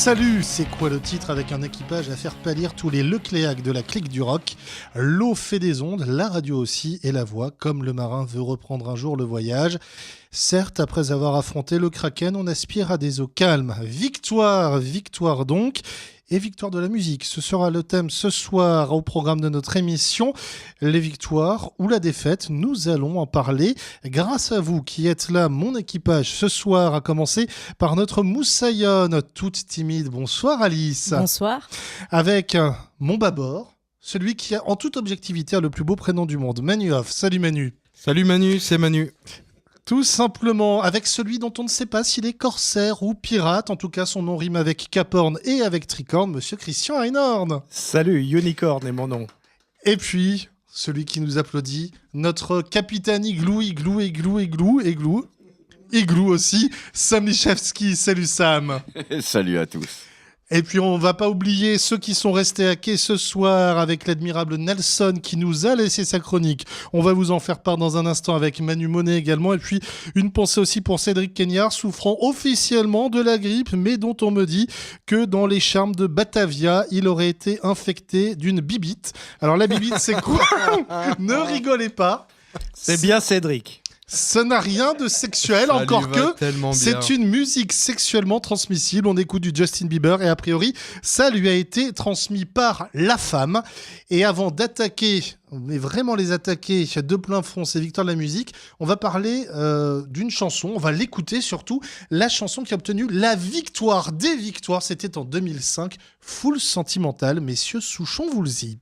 Salut, c'est quoi le titre avec un équipage à faire pâlir tous les Lecléac de la clique du rock. L'eau fait des ondes, la radio aussi et la voix, comme le marin veut reprendre un jour le voyage. Certes, après avoir affronté le Kraken, on aspire à des eaux calmes. Victoire, victoire donc. Et victoire de la musique, ce sera le thème ce soir au programme de notre émission. Les victoires ou la défaite, nous allons en parler grâce à vous qui êtes là, mon équipage ce soir, à commencer par notre moussaillonne, toute timide. Bonsoir Alice. Bonsoir. Avec mon bâbord, celui qui a en toute objectivité le plus beau prénom du monde, Manu Off. Salut Manu. Salut Manu, c'est Manu. Tout simplement avec celui dont on ne sait pas s'il est corsaire ou pirate. En tout cas, son nom rime avec Caporne et avec Tricorne, monsieur Christian Einhorn. Salut, Unicorn est mon nom. Et puis, celui qui nous applaudit, notre capitaine Igloo aussi, Sam Lichevski. Salut Sam. Salut à tous. Et puis on va pas oublier ceux qui sont restés à quai ce soir avec l'admirable Nelson qui nous a laissé sa chronique. On va vous en faire part dans un instant avec Manu Monet également. Et puis une pensée aussi pour Cédric Kenyard, souffrant officiellement de la grippe, mais dont on me dit que dans les charmes de Batavia, il aurait été infecté d'une bibite. Alors la bibite, c'est quoi? Ne rigolez pas. C'est bien Cédric. Ça n'a rien de sexuel, encore que c'est une musique sexuellement transmissible. On écoute du Justin Bieber et a priori, ça lui a été transmis par la femme. Et avant d'attaquer, mais vraiment les attaquer de plein front, ces victoires de la musique, on va parler d'une chanson, on va l'écouter surtout, la chanson qui a obtenu la victoire des victoires. C'était en 2005, Full Sentimental. Messieurs Souchon, vous le dites.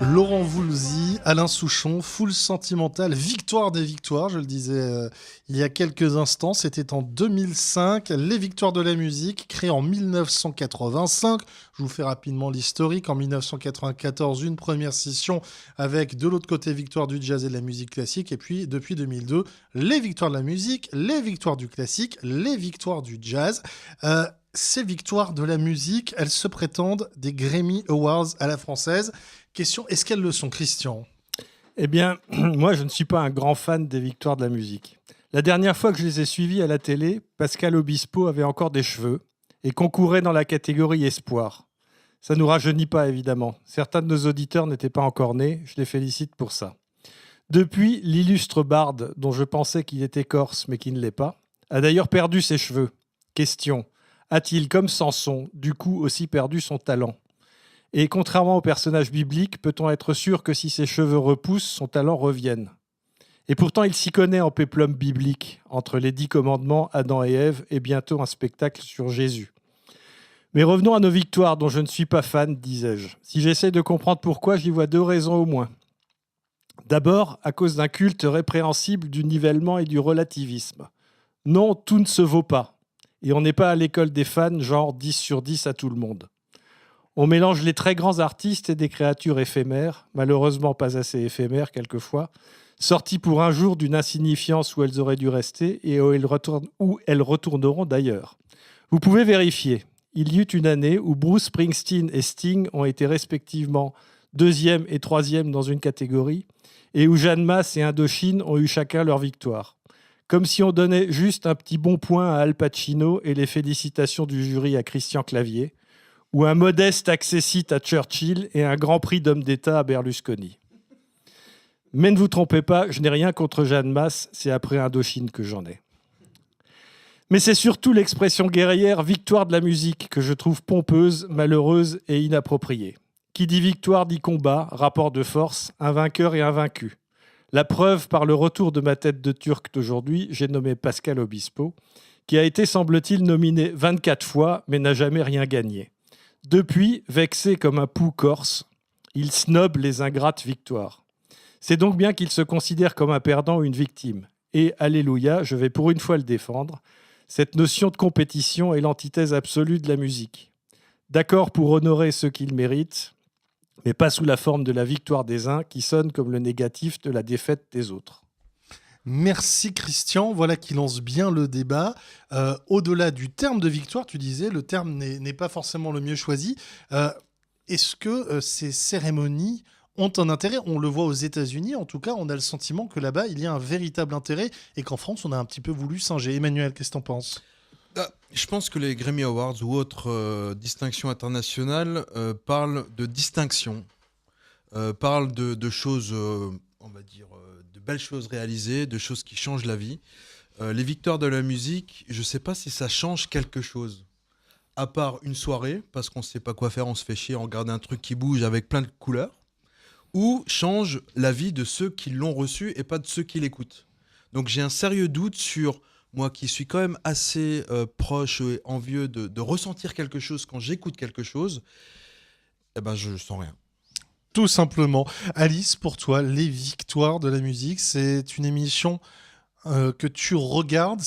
Laurent Voulzy, Alain Souchon, Full Sentimental, victoire des victoires, je le disais il y a quelques instants, c'était en 2005, les victoires de la musique, créées en 1985, je vous fais rapidement l'historique, en 1994, une première session avec de l'autre côté victoire du jazz et de la musique classique, et puis depuis 2002, les victoires de la musique, les victoires du classique, les victoires du jazz. Ces victoires de la musique, elles se prétendent des Grammy Awards à la française. Question, est-ce qu'elles le sont, Christian ? Eh bien, moi, je ne suis pas un grand fan des victoires de la musique. La dernière fois que je les ai suivies à la télé, Pascal Obispo avait encore des cheveux et concourait dans la catégorie Espoir. Ça ne nous rajeunit pas, évidemment. Certains de nos auditeurs n'étaient pas encore nés, je les félicite pour ça. Depuis, l'illustre barde, dont je pensais qu'il était corse, mais qui ne l'est pas, a d'ailleurs perdu ses cheveux. Question, a-t-il, comme Samson, du coup aussi perdu son talent ? Et contrairement au personnage biblique, peut-on être sûr que si ses cheveux repoussent, son talent revienne ? Et pourtant, il s'y connaît en péplum biblique, entre les 10 commandements, Adam et Ève, et bientôt un spectacle sur Jésus. Mais revenons à nos victoires, dont je ne suis pas fan, disais-je. Si j'essaie de comprendre pourquoi, j'y vois 2 raisons au moins. D'abord, à cause d'un culte répréhensible du nivellement et du relativisme. Non, tout ne se vaut pas. Et on n'est pas à l'école des fans, genre 10 sur 10 à tout le monde. On mélange les très grands artistes et des créatures éphémères, malheureusement pas assez éphémères quelquefois, sorties pour un jour d'une insignifiance où elles auraient dû rester et où elles retourneront d'ailleurs. Vous pouvez vérifier. Il y eut une année où Bruce Springsteen et Sting ont été respectivement 2e et 3e dans une catégorie et où Jeanne Masse et Indochine ont eu chacun leur victoire. Comme si on donnait juste un petit bon point à Al Pacino et les félicitations du jury à Christian Clavier, ou un modeste accessit à Churchill et un grand prix d'homme d'État à Berlusconi. Mais ne vous trompez pas, je n'ai rien contre Jeanne Masse, c'est après Indochine que j'en ai. Mais c'est surtout l'expression guerrière victoire de la musique que je trouve pompeuse, malheureuse et inappropriée. Qui dit victoire dit combat, rapport de force, un vainqueur et un vaincu. La preuve par le retour de ma tête de Turc d'aujourd'hui, j'ai nommé Pascal Obispo, qui a été, semble-t-il, nominé 24 fois, mais n'a jamais rien gagné. Depuis, vexé comme un pou corse, il snobe les ingrates victoires. C'est donc bien qu'il se considère comme un perdant ou une victime. Et, alléluia, je vais pour une fois le défendre, cette notion de compétition est l'antithèse absolue de la musique. D'accord pour honorer ceux qui le méritent, mais pas sous la forme de la victoire des uns qui sonne comme le négatif de la défaite des autres. Merci Christian, voilà qui lance bien le débat. Au-delà du terme de victoire, tu disais, le terme n'est pas forcément le mieux choisi. Est-ce que ces cérémonies ont un intérêt? On le voit aux États-Unis, en tout cas, on a le sentiment que là-bas, il y a un véritable intérêt et qu'en France, on a un petit peu voulu singer. Emmanuel, qu'est-ce que t'en penses? Je pense que les Grammy Awards ou autres distinctions internationales parlent de distinction, parlent de choses, on va dire, de belles choses réalisées, de choses qui changent la vie. Les victoires de la musique, je ne sais pas si ça change quelque chose. À part une soirée, parce qu'on ne sait pas quoi faire, on se fait chier, on regarde un truc qui bouge avec plein de couleurs, ou change la vie de ceux qui l'ont reçu et pas de ceux qui l'écoutent. Donc j'ai un sérieux doute sur moi qui suis quand même assez proche et envieux de ressentir quelque chose quand j'écoute quelque chose, eh ben je sens rien. Tout simplement. Alice, pour toi, les victoires de la musique, c'est une émission que tu regardes.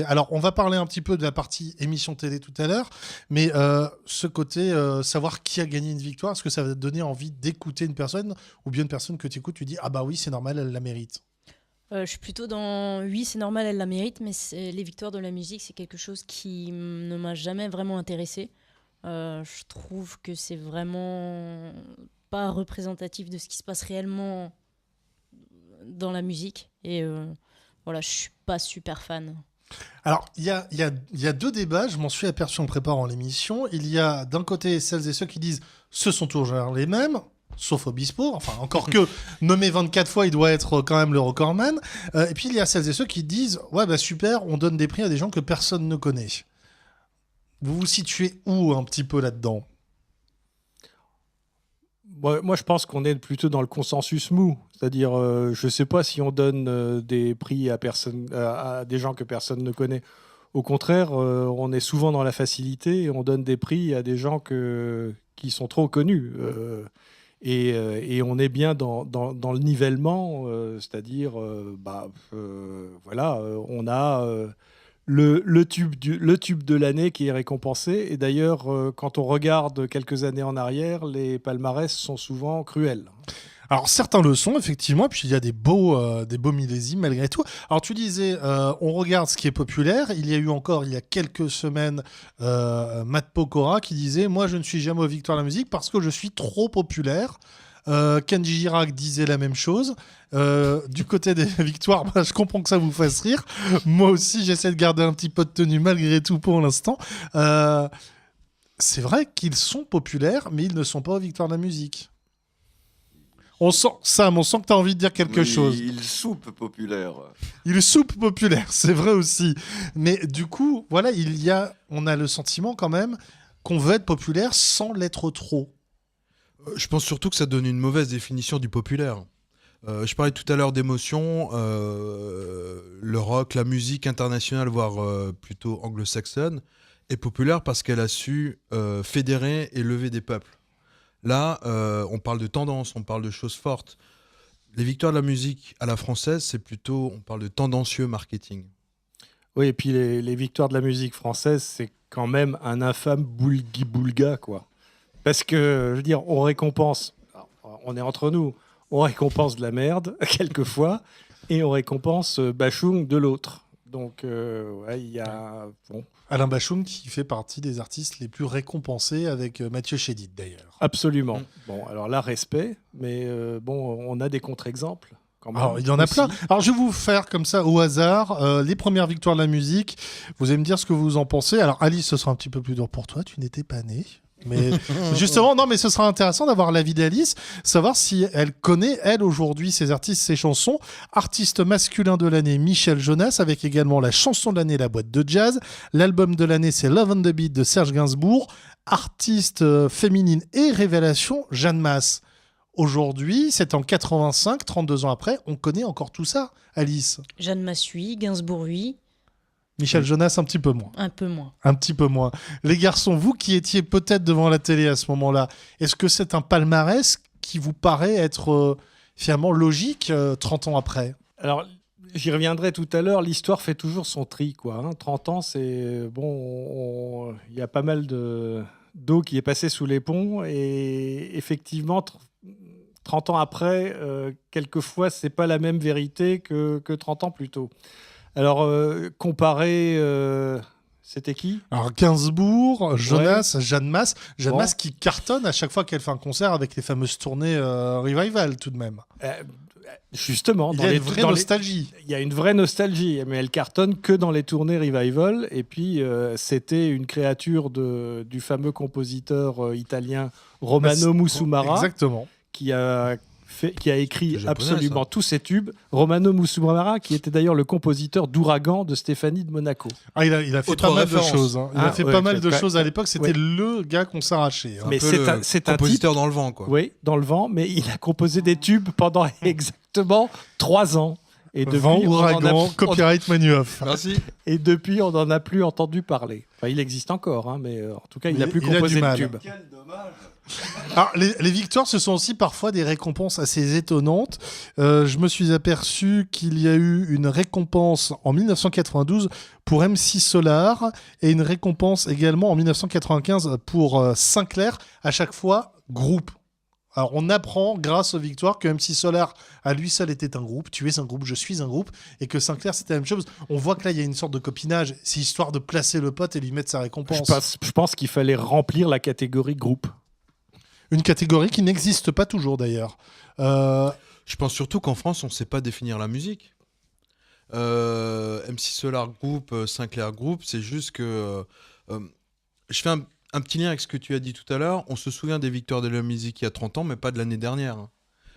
Alors, on va parler un petit peu de la partie émission télé tout à l'heure, mais ce côté, savoir qui a gagné une victoire, est-ce que ça va te donner envie d'écouter une personne, ou bien une personne que tu écoutes, tu dis « Ah bah oui, c'est normal, elle la mérite ». Je suis plutôt dans oui, c'est normal, elle la mérite, mais les victoires de la musique, c'est quelque chose qui ne m'a jamais vraiment intéressée. Je trouve que c'est vraiment pas représentatif de ce qui se passe réellement dans la musique. Et voilà, je suis pas super fan. Alors, il y a deux débats, je m'en suis aperçu en préparant l'émission. Il y a d'un côté celles et ceux qui disent « ce sont toujours les mêmes », sauf Obispo, enfin encore que nommé 24 fois, il doit être quand même le recordman. Et puis il y a celles et ceux qui disent « ouais bah super, on donne des prix à des gens que personne ne connaît ». Vous vous situez où un petit peu là-dedans? Moi, je pense qu'on est plutôt dans le consensus mou. C'est-à-dire, je ne sais pas si on donne des prix à des gens que personne ne connaît. Au contraire, on est souvent dans la facilité et on donne des prix à des gens qui sont trop connus. Et on est bien dans le nivellement, c'est-à-dire, voilà, on a le tube de l'année qui est récompensé. Et d'ailleurs, quand on regarde quelques années en arrière, les palmarès sont souvent cruels. Alors certains le sont effectivement, puis il y a des beaux millésimes malgré tout. Alors tu disais, on regarde ce qui est populaire. Il y a eu encore il y a quelques semaines Matt Pokora qui disait, moi je ne suis jamais aux victoires de la musique parce que je suis trop populaire. Kenji Girac disait la même chose. Du côté des victoires, je comprends que ça vous fasse rire. Moi aussi, j'essaie de garder un petit peu de tenue malgré tout pour l'instant. C'est vrai qu'ils sont populaires, mais ils ne sont pas aux victoires de la musique. On sent que tu as envie de dire quelque chose. Il soupe populaire. Il soupe populaire, c'est vrai aussi. Mais du coup, voilà, on a le sentiment quand même qu'on veut être populaire sans l'être trop. Je pense surtout que ça donne une mauvaise définition du populaire. Je parlais tout à l'heure d'émotion, le rock, la musique internationale, voire plutôt anglo-saxonne, est populaire parce qu'elle a su fédérer et lever des peuples. Là, on parle de tendance, on parle de choses fortes. Les victoires de la musique à la française, c'est plutôt, on parle de tendancieux marketing. Oui, et puis les victoires de la musique française, c'est quand même un infâme boulgui-boulga, quoi. Parce que, je veux dire, on récompense, on est entre nous, on récompense de la merde, quelquefois, et on récompense Bachung de l'autre. Donc, ouais, il y a... Bon. Alain Bachung qui fait partie des artistes les plus récompensés avec Mathieu Chédid, d'ailleurs. Absolument. Bon, alors là, respect, mais bon, on a des contre-exemples. Alors, il y en a plein. Alors, je vais vous faire comme ça au hasard les premières victoires de la musique. Vous allez me dire ce que vous en pensez. Alors, Alice, ce sera un petit peu plus dur pour toi. Tu n'étais pas née. Mais justement, non, mais ce sera intéressant d'avoir l'avis d'Alice, savoir si elle connaît, elle, aujourd'hui, ses artistes, ses chansons. Artiste masculin de l'année, Michel Jonas, avec également la chanson de l'année, La Boîte de Jazz. L'album de l'année, c'est Love on the Beat de Serge Gainsbourg. Artiste féminine et révélation, Jeanne Masse. Aujourd'hui, c'est en 85, 32 ans après, on connaît encore tout ça, Alice. Jeanne Masse, oui. Gainsbourg, oui. Michel Jonas, un petit peu moins. Un peu moins. Un petit peu moins. Les garçons, vous qui étiez peut-être devant la télé à ce moment-là, est-ce que c'est un palmarès qui vous paraît être finalement logique 30 ans après ? Alors, j'y reviendrai tout à l'heure. L'histoire fait toujours son tri, quoi. Hein. 30 ans, c'est bon. Il y a pas mal d'eau qui est passée sous les ponts, et effectivement, 30 ans après, quelquefois, c'est pas la même vérité que 30 ans plus tôt. Alors, comparer, c'était qui ? Alors Gainsbourg, Jonas, Jeanne Masse. Jeanne Masse qui cartonne à chaque fois qu'elle fait un concert avec les fameuses tournées Revival tout de même. Justement, Il y a une vraie nostalgie. Il y a une vraie nostalgie, mais elle cartonne que dans les tournées Revival. Et puis, c'était une créature du fameux compositeur italien Romano Musumara. Exactement. Qui a écrit japonais, absolument ça. tous ces tubes. Romano Musumara, qui était d'ailleurs le compositeur d'Ouragan de Stéphanie de Monaco. Ah, il a fait Autre pas mal référence. de choses. Hein. Il a fait pas mal de choses à l'époque. C'était le gars qu'on s'arrachait. Hein. Mais c'est un compositeur type, dans le vent, quoi. oui, dans le vent, mais il a composé des tubes pendant exactement 3 ans. Et depuis, Vent, on en a- ouragan, copyright Manuoff. Merci. Et depuis, on n'en a plus entendu parler. Enfin, il existe encore, hein, mais en tout cas, il n'a plus il a composé du de mal. tubes. Quel dommage. Alors, les victoires, ce sont aussi parfois des récompenses assez étonnantes. Je me suis aperçu qu'il y a eu une récompense en 1992 pour MC Solar et une récompense également en 1995 pour Sinclair, à chaque fois groupe. Alors, on apprend grâce aux victoires que MC Solar, à lui seul, était un groupe. Tu es un groupe, je suis un groupe. Et que Sinclair, c'était la même chose. On voit que là, il y a une sorte de copinage. C'est histoire de placer le pote et lui mettre sa récompense. Je pense qu'il fallait remplir la catégorie groupe. Une catégorie qui n'existe pas toujours, d'ailleurs. Je pense surtout qu'en France, on ne sait pas définir la musique. MC Solar Group, Sinclair Group, c'est juste que... je fais un petit lien avec ce que tu as dit tout à l'heure. On se souvient des victoires de la musique il y a 30 ans, mais pas de l'année dernière. Hein.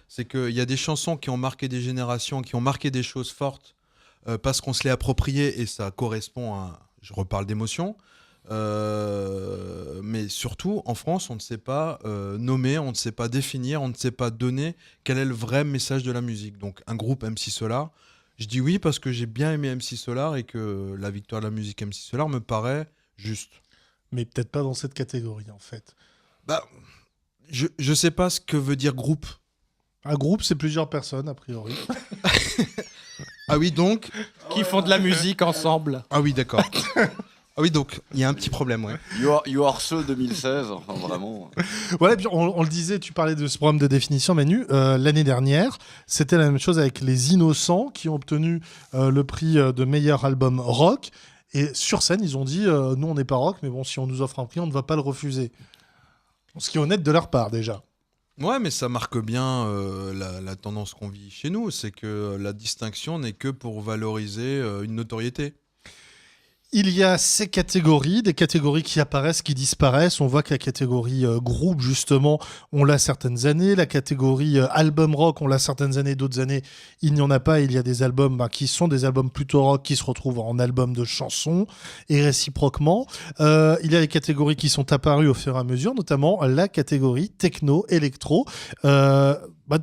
C'est qu'il y a des chansons qui ont marqué des générations, qui ont marqué des choses fortes, parce qu'on se l'est approprié et ça correspond à... Je reparle d'émotion. Mais surtout, en France, on ne sait pas nommer, on ne sait pas définir, on ne sait pas donner quel est le vrai message de la musique. Donc, un groupe MC Solar, je dis oui parce que j'ai bien aimé MC Solar et que la victoire de la musique MC Solar me paraît juste. Mais peut-être pas dans cette catégorie, en fait. Bah, je sais pas ce que veut dire groupe. Un groupe, c'est plusieurs personnes, a priori. Ah oui, donc... Qui font de la musique ensemble. Ah oui, d'accord. Ah oui, donc, il y a un petit problème, ouais. You Are So 2016, enfin vraiment. Voilà, puis on le disait, tu parlais de ce problème de définition, Manu. L'année dernière, c'était la même chose avec Les Innocents, qui ont obtenu le prix de meilleur album rock. Et sur scène, ils ont dit nous, on n'est pas rock, mais bon, si on nous offre un prix, on ne va pas le refuser. Ce qui est honnête de leur part, déjà. Ouais, mais ça marque bien la tendance qu'on vit chez nous. C'est que la distinction n'est que pour valoriser une notoriété. Il y a ces catégories, des catégories qui apparaissent, qui disparaissent. On voit que la catégorie groupe, justement, on l'a certaines années. La catégorie album rock, on l'a certaines années. D'autres années, il n'y en a pas. Il y a des albums qui sont des albums plutôt rock qui se retrouvent en albums de chansons et réciproquement. Il y a les catégories qui sont apparues au fur et à mesure, notamment la catégorie techno-électro.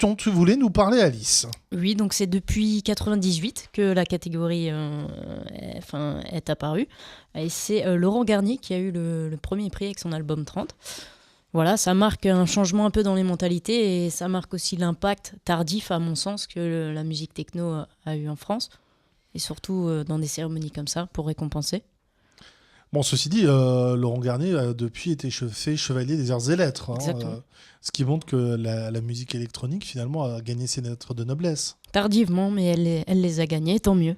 Dont tu voulais nous parler, Alice. Oui, donc c'est depuis 98 que la catégorie est apparue. Et c'est Laurent Garnier qui a eu le premier prix avec son album 30. Voilà, ça marque un changement un peu dans les mentalités et ça marque aussi l'impact tardif, à mon sens, que la musique techno a eu en France. Et surtout dans des cérémonies comme ça, pour récompenser. Bon, ceci dit, Laurent Garnier a depuis été fait chevalier des arts et lettres. Exactement. Ce qui montre que la musique électronique, finalement, a gagné ses lettres de noblesse. Tardivement, mais elle les a gagnés, tant mieux.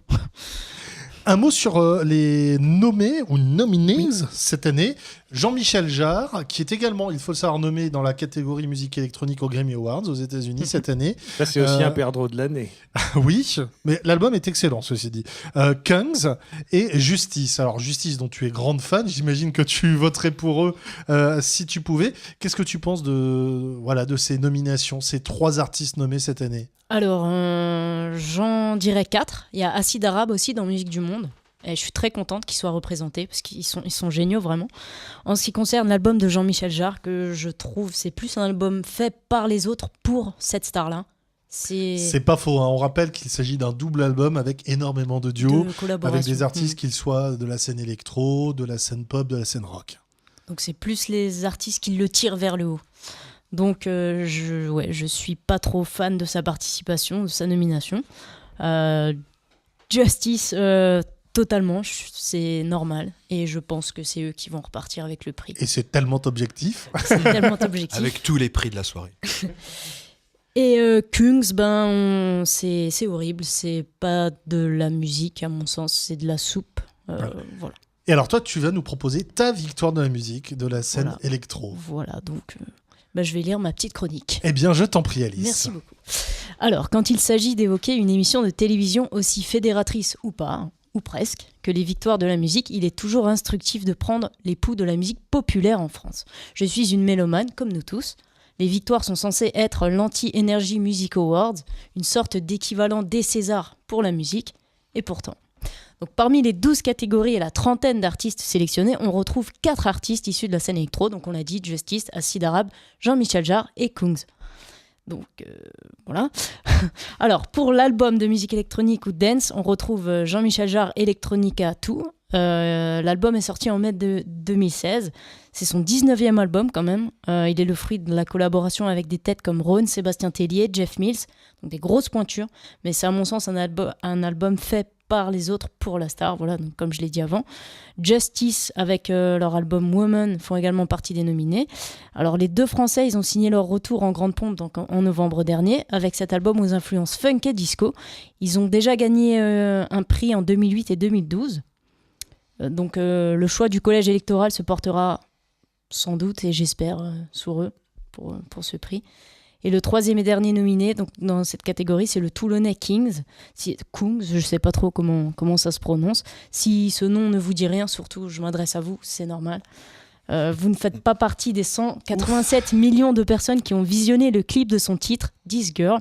Un mot sur les nommés ou nominés cette année. Jean-Michel Jarre, qui est également, il faut le savoir, nommé dans la catégorie musique électronique aux Grammy Awards aux États-Unis cette année. Ça, c'est aussi un perdreau de l'année. Oui, mais l'album est excellent, ceci dit. Kungs et Justice. Alors, Justice, dont tu es grande fan, j'imagine que tu voterais pour eux si tu pouvais. Qu'est-ce que tu penses de ces nominations, ces 3 artistes nommés cette année? Alors, j'en dirais 4. Il y a Acid Arabe aussi dans Musique du Monde. Et je suis très contente qu'ils soient représentés parce qu'ils sont géniaux vraiment. En ce qui concerne l'album de Jean-Michel Jarre, que je trouve c'est plus un album fait par les autres pour cette star-là. C'est pas faux, hein. On rappelle qu'il s'agit d'un double album avec énormément de duos, avec des artistes qu'ils soient de la scène électro, de la scène pop, de la scène rock. Donc c'est plus les artistes qui le tirent vers le haut. Donc je suis pas trop fan de sa participation, de sa nomination. Justice, totalement, c'est normal. Et je pense que c'est eux qui vont repartir avec le prix. Et c'est tellement objectif. C'est tellement objectif. Avec tous les prix de la soirée. Et Kungs, c'est horrible. C'est pas de la musique, à mon sens, c'est de la soupe. Voilà. Et alors toi, tu vas nous proposer ta victoire de la musique, de la scène électro. Voilà, donc je vais lire ma petite chronique. Eh bien, je t'en prie, Alice. Merci beaucoup. Alors, quand il s'agit d'évoquer une émission de télévision aussi fédératrice ou pas, ou presque, que les victoires de la musique, il est toujours instructif de prendre les pouls de la musique populaire en France. Je suis une mélomane, comme nous tous. Les victoires sont censées être l'Anti-Energy Music Awards, une sorte d'équivalent des Césars pour la musique, et pourtant. Donc, parmi les 12 catégories et la trentaine d'artistes sélectionnés, on retrouve 4 artistes issus de la scène électro. Donc on l'a dit, Justice, Acid Arabe, Jean-Michel Jarre et Kungs. Donc voilà. Alors pour l'album de musique électronique ou dance, on retrouve Jean-Michel Jarre Electronica 2. L'album est sorti en mai 2016. C'est son 19e album quand même. Il est le fruit de la collaboration avec des têtes comme Rhône, Sébastien Tellier, Jeff Mills. Donc des grosses pointures. Mais c'est à mon sens un album fait par les autres pour la star, voilà, donc comme je l'ai dit avant. Justice avec leur album Woman font également partie des nominés. Alors les 2 Français, ils ont signé leur retour en grande pompe donc en novembre dernier avec cet album aux influences funk et disco. Ils ont déjà gagné un prix en 2008 et 2012. Donc le choix du collège électoral se portera sans doute et j'espère sur eux pour ce prix. Et le 3e et dernier nominé donc, dans cette catégorie, c'est le Toulonnais Kungs, je ne sais pas trop comment ça se prononce. Si ce nom ne vous dit rien, surtout, je m'adresse à vous, c'est normal. Vous ne faites pas partie des 187 millions de personnes qui ont visionné le clip de son titre, This Girl,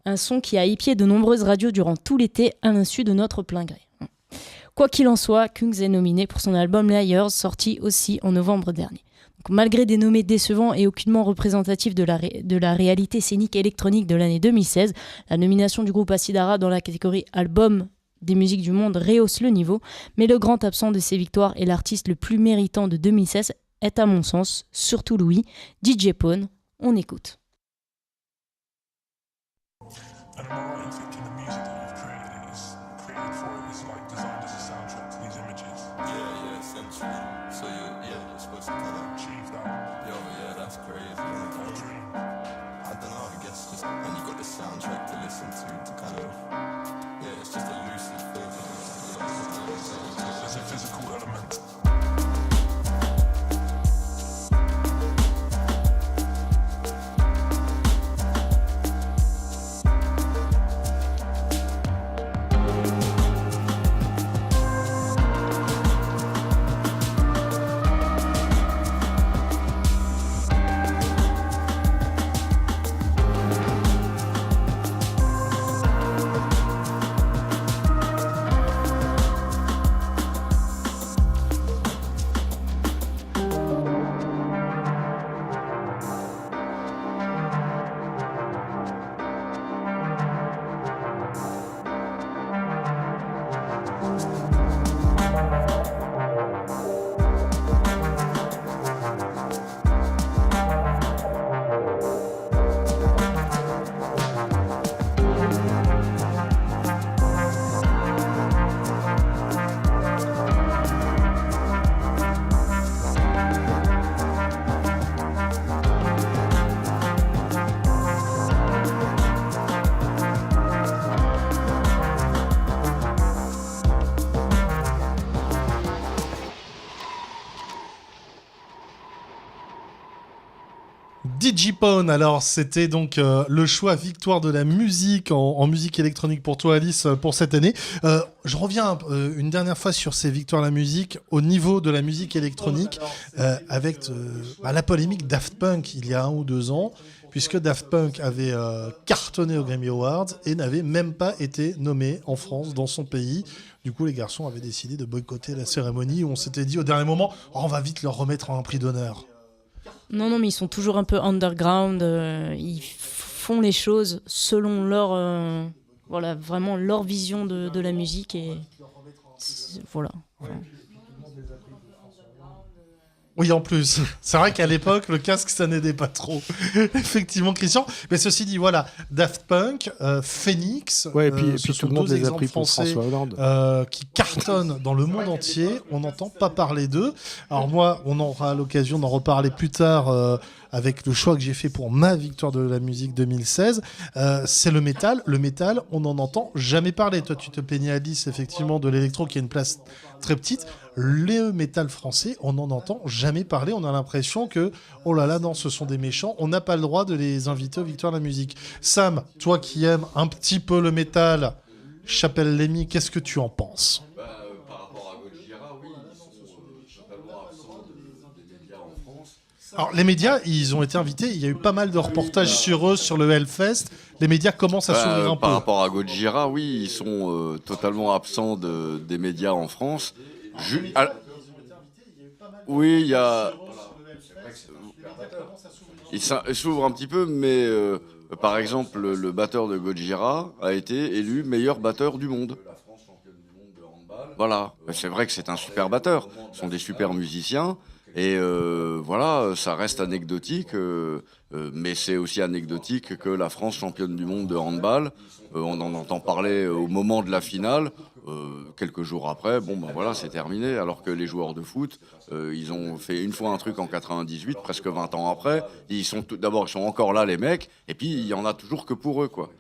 un son qui a épié de nombreuses radios durant tout l'été à l'insu de notre plein gré. Quoi qu'il en soit, Kungs est nominé pour son album Liars, sorti aussi en novembre dernier. Donc, malgré des nommés décevants et aucunement représentatifs de la réalité scénique électronique de l'année 2016, la nomination du groupe Acid Arabe dans la catégorie album des musiques du monde rehausse le niveau, mais le grand absent de ces victoires et l'artiste le plus méritant de 2016 est à mon sens, surtout Louis, DJ Pone. On écoute. Digipone, alors c'était donc le choix victoire de la musique en musique électronique pour toi Alice pour cette année. Je reviens une dernière fois sur ces victoires de la musique au niveau de la musique électronique avec la polémique Daft Punk il y a 1 ou 2 ans, puisque Daft Punk avait cartonné aux Grammy Awards et n'avait même pas été nommé en France, dans son pays. Du coup, les garçons avaient décidé de boycotter la cérémonie où on s'était dit au dernier moment, on va vite leur remettre un prix d'honneur. Non, mais ils sont toujours un peu underground. Ils font les choses selon leur, vraiment leur vision de la musique et voilà. Enfin, Oui, en plus. C'est vrai qu'à l'époque, le casque, ça n'aidait pas trop. Effectivement, Christian. Mais ceci dit, voilà, Daft Punk, Phoenix, Ouais, et puis ce sont tout le monde 2 les a exemples pris pour français François Hollande. qui cartonnent dans le monde entier. On n'entend pas parler d'eux. Alors moi, on aura l'occasion d'en reparler plus tard avec le choix que j'ai fait pour ma victoire de la musique 2016. C'est le métal. Le métal, on n'en entend jamais parler. Toi, tu te plaignais, Alice, effectivement, de l'électro qui a une place très petite. Le métal français, on n'en entend jamais parler. On a l'impression que, oh là là, non, ce sont des méchants. On n'a pas le droit de les inviter aux victoires de la musique. Sam, toi qui aimes un petit peu le métal, Chapelle-Lémy, qu'est-ce que tu en penses ? Par rapport à Gojira, oui, ils sont totalement absents des médias en France. Alors, les médias, ils ont été invités. Il y a eu pas mal de reportages sur eux, sur le Hellfest. Les médias commencent à s'ouvrir un peu. Par rapport à Gojira, oui, ils sont totalement absents des médias en France. Oui, il y a... Il s'ouvre un petit peu, mais par exemple, le batteur de Gojira a été élu meilleur batteur du monde. Voilà, c'est vrai que c'est un super batteur. Ce sont des super musiciens. Et voilà, ça reste anecdotique, mais c'est aussi anecdotique que la France championne du monde de handball. On en entend parler au moment de la finale. Quelques jours après, voilà, c'est terminé. Alors que les joueurs de foot, ils ont fait une fois un truc en 98, presque 20 ans après. D'abord, ils sont encore là, les mecs, et puis il y en a toujours que pour eux, quoi.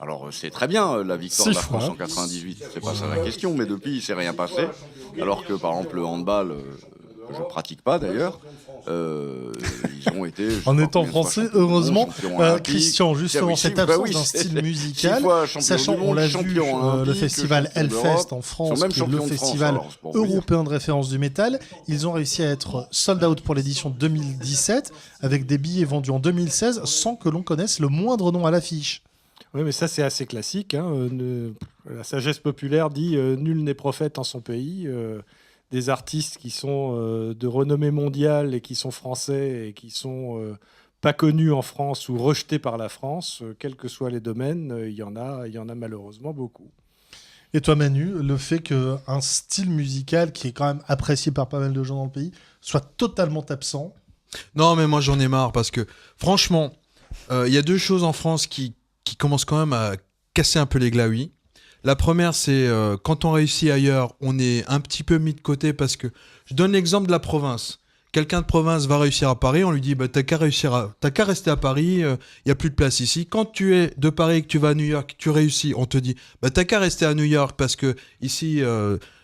Alors c'est très bien la victoire de la France en 98, c'est pas ça la question, mais depuis il s'est rien passé. Alors que par exemple le handball, je pratique pas d'ailleurs. Ils ont été. En étant français, heureusement. Christian, justement, cette absence d'un style musical, sachant, on l'a vu, le festival Hellfest en France, qui est le festival européen de référence du métal, ils ont réussi à être sold out pour l'édition 2017, avec des billets vendus en 2016, sans que l'on connaisse le moindre nom à l'affiche. Oui, mais ça, c'est assez classique. La sagesse populaire dit nul n'est prophète en son pays. Des artistes qui sont de renommée mondiale et qui sont français et qui sont pas connus en France ou rejetés par la France, quels que soient les domaines, il y en a malheureusement beaucoup. Et toi, Manu, le fait qu'un style musical qui est quand même apprécié par pas mal de gens dans le pays soit totalement absent. Non, mais moi j'en ai marre parce que franchement, il y a 2 choses en France qui commencent quand même à casser un peu les glaouis. La première, c'est quand on réussit ailleurs, on est un petit peu mis de côté parce que, je donne l'exemple de la province. Quelqu'un de province va réussir à Paris, on lui dit t'as qu'à rester à Paris, il n'y a plus de place ici. Quand tu es de Paris et que tu vas à New York, tu réussis, on te dit t'as qu'à rester à New York parce que ici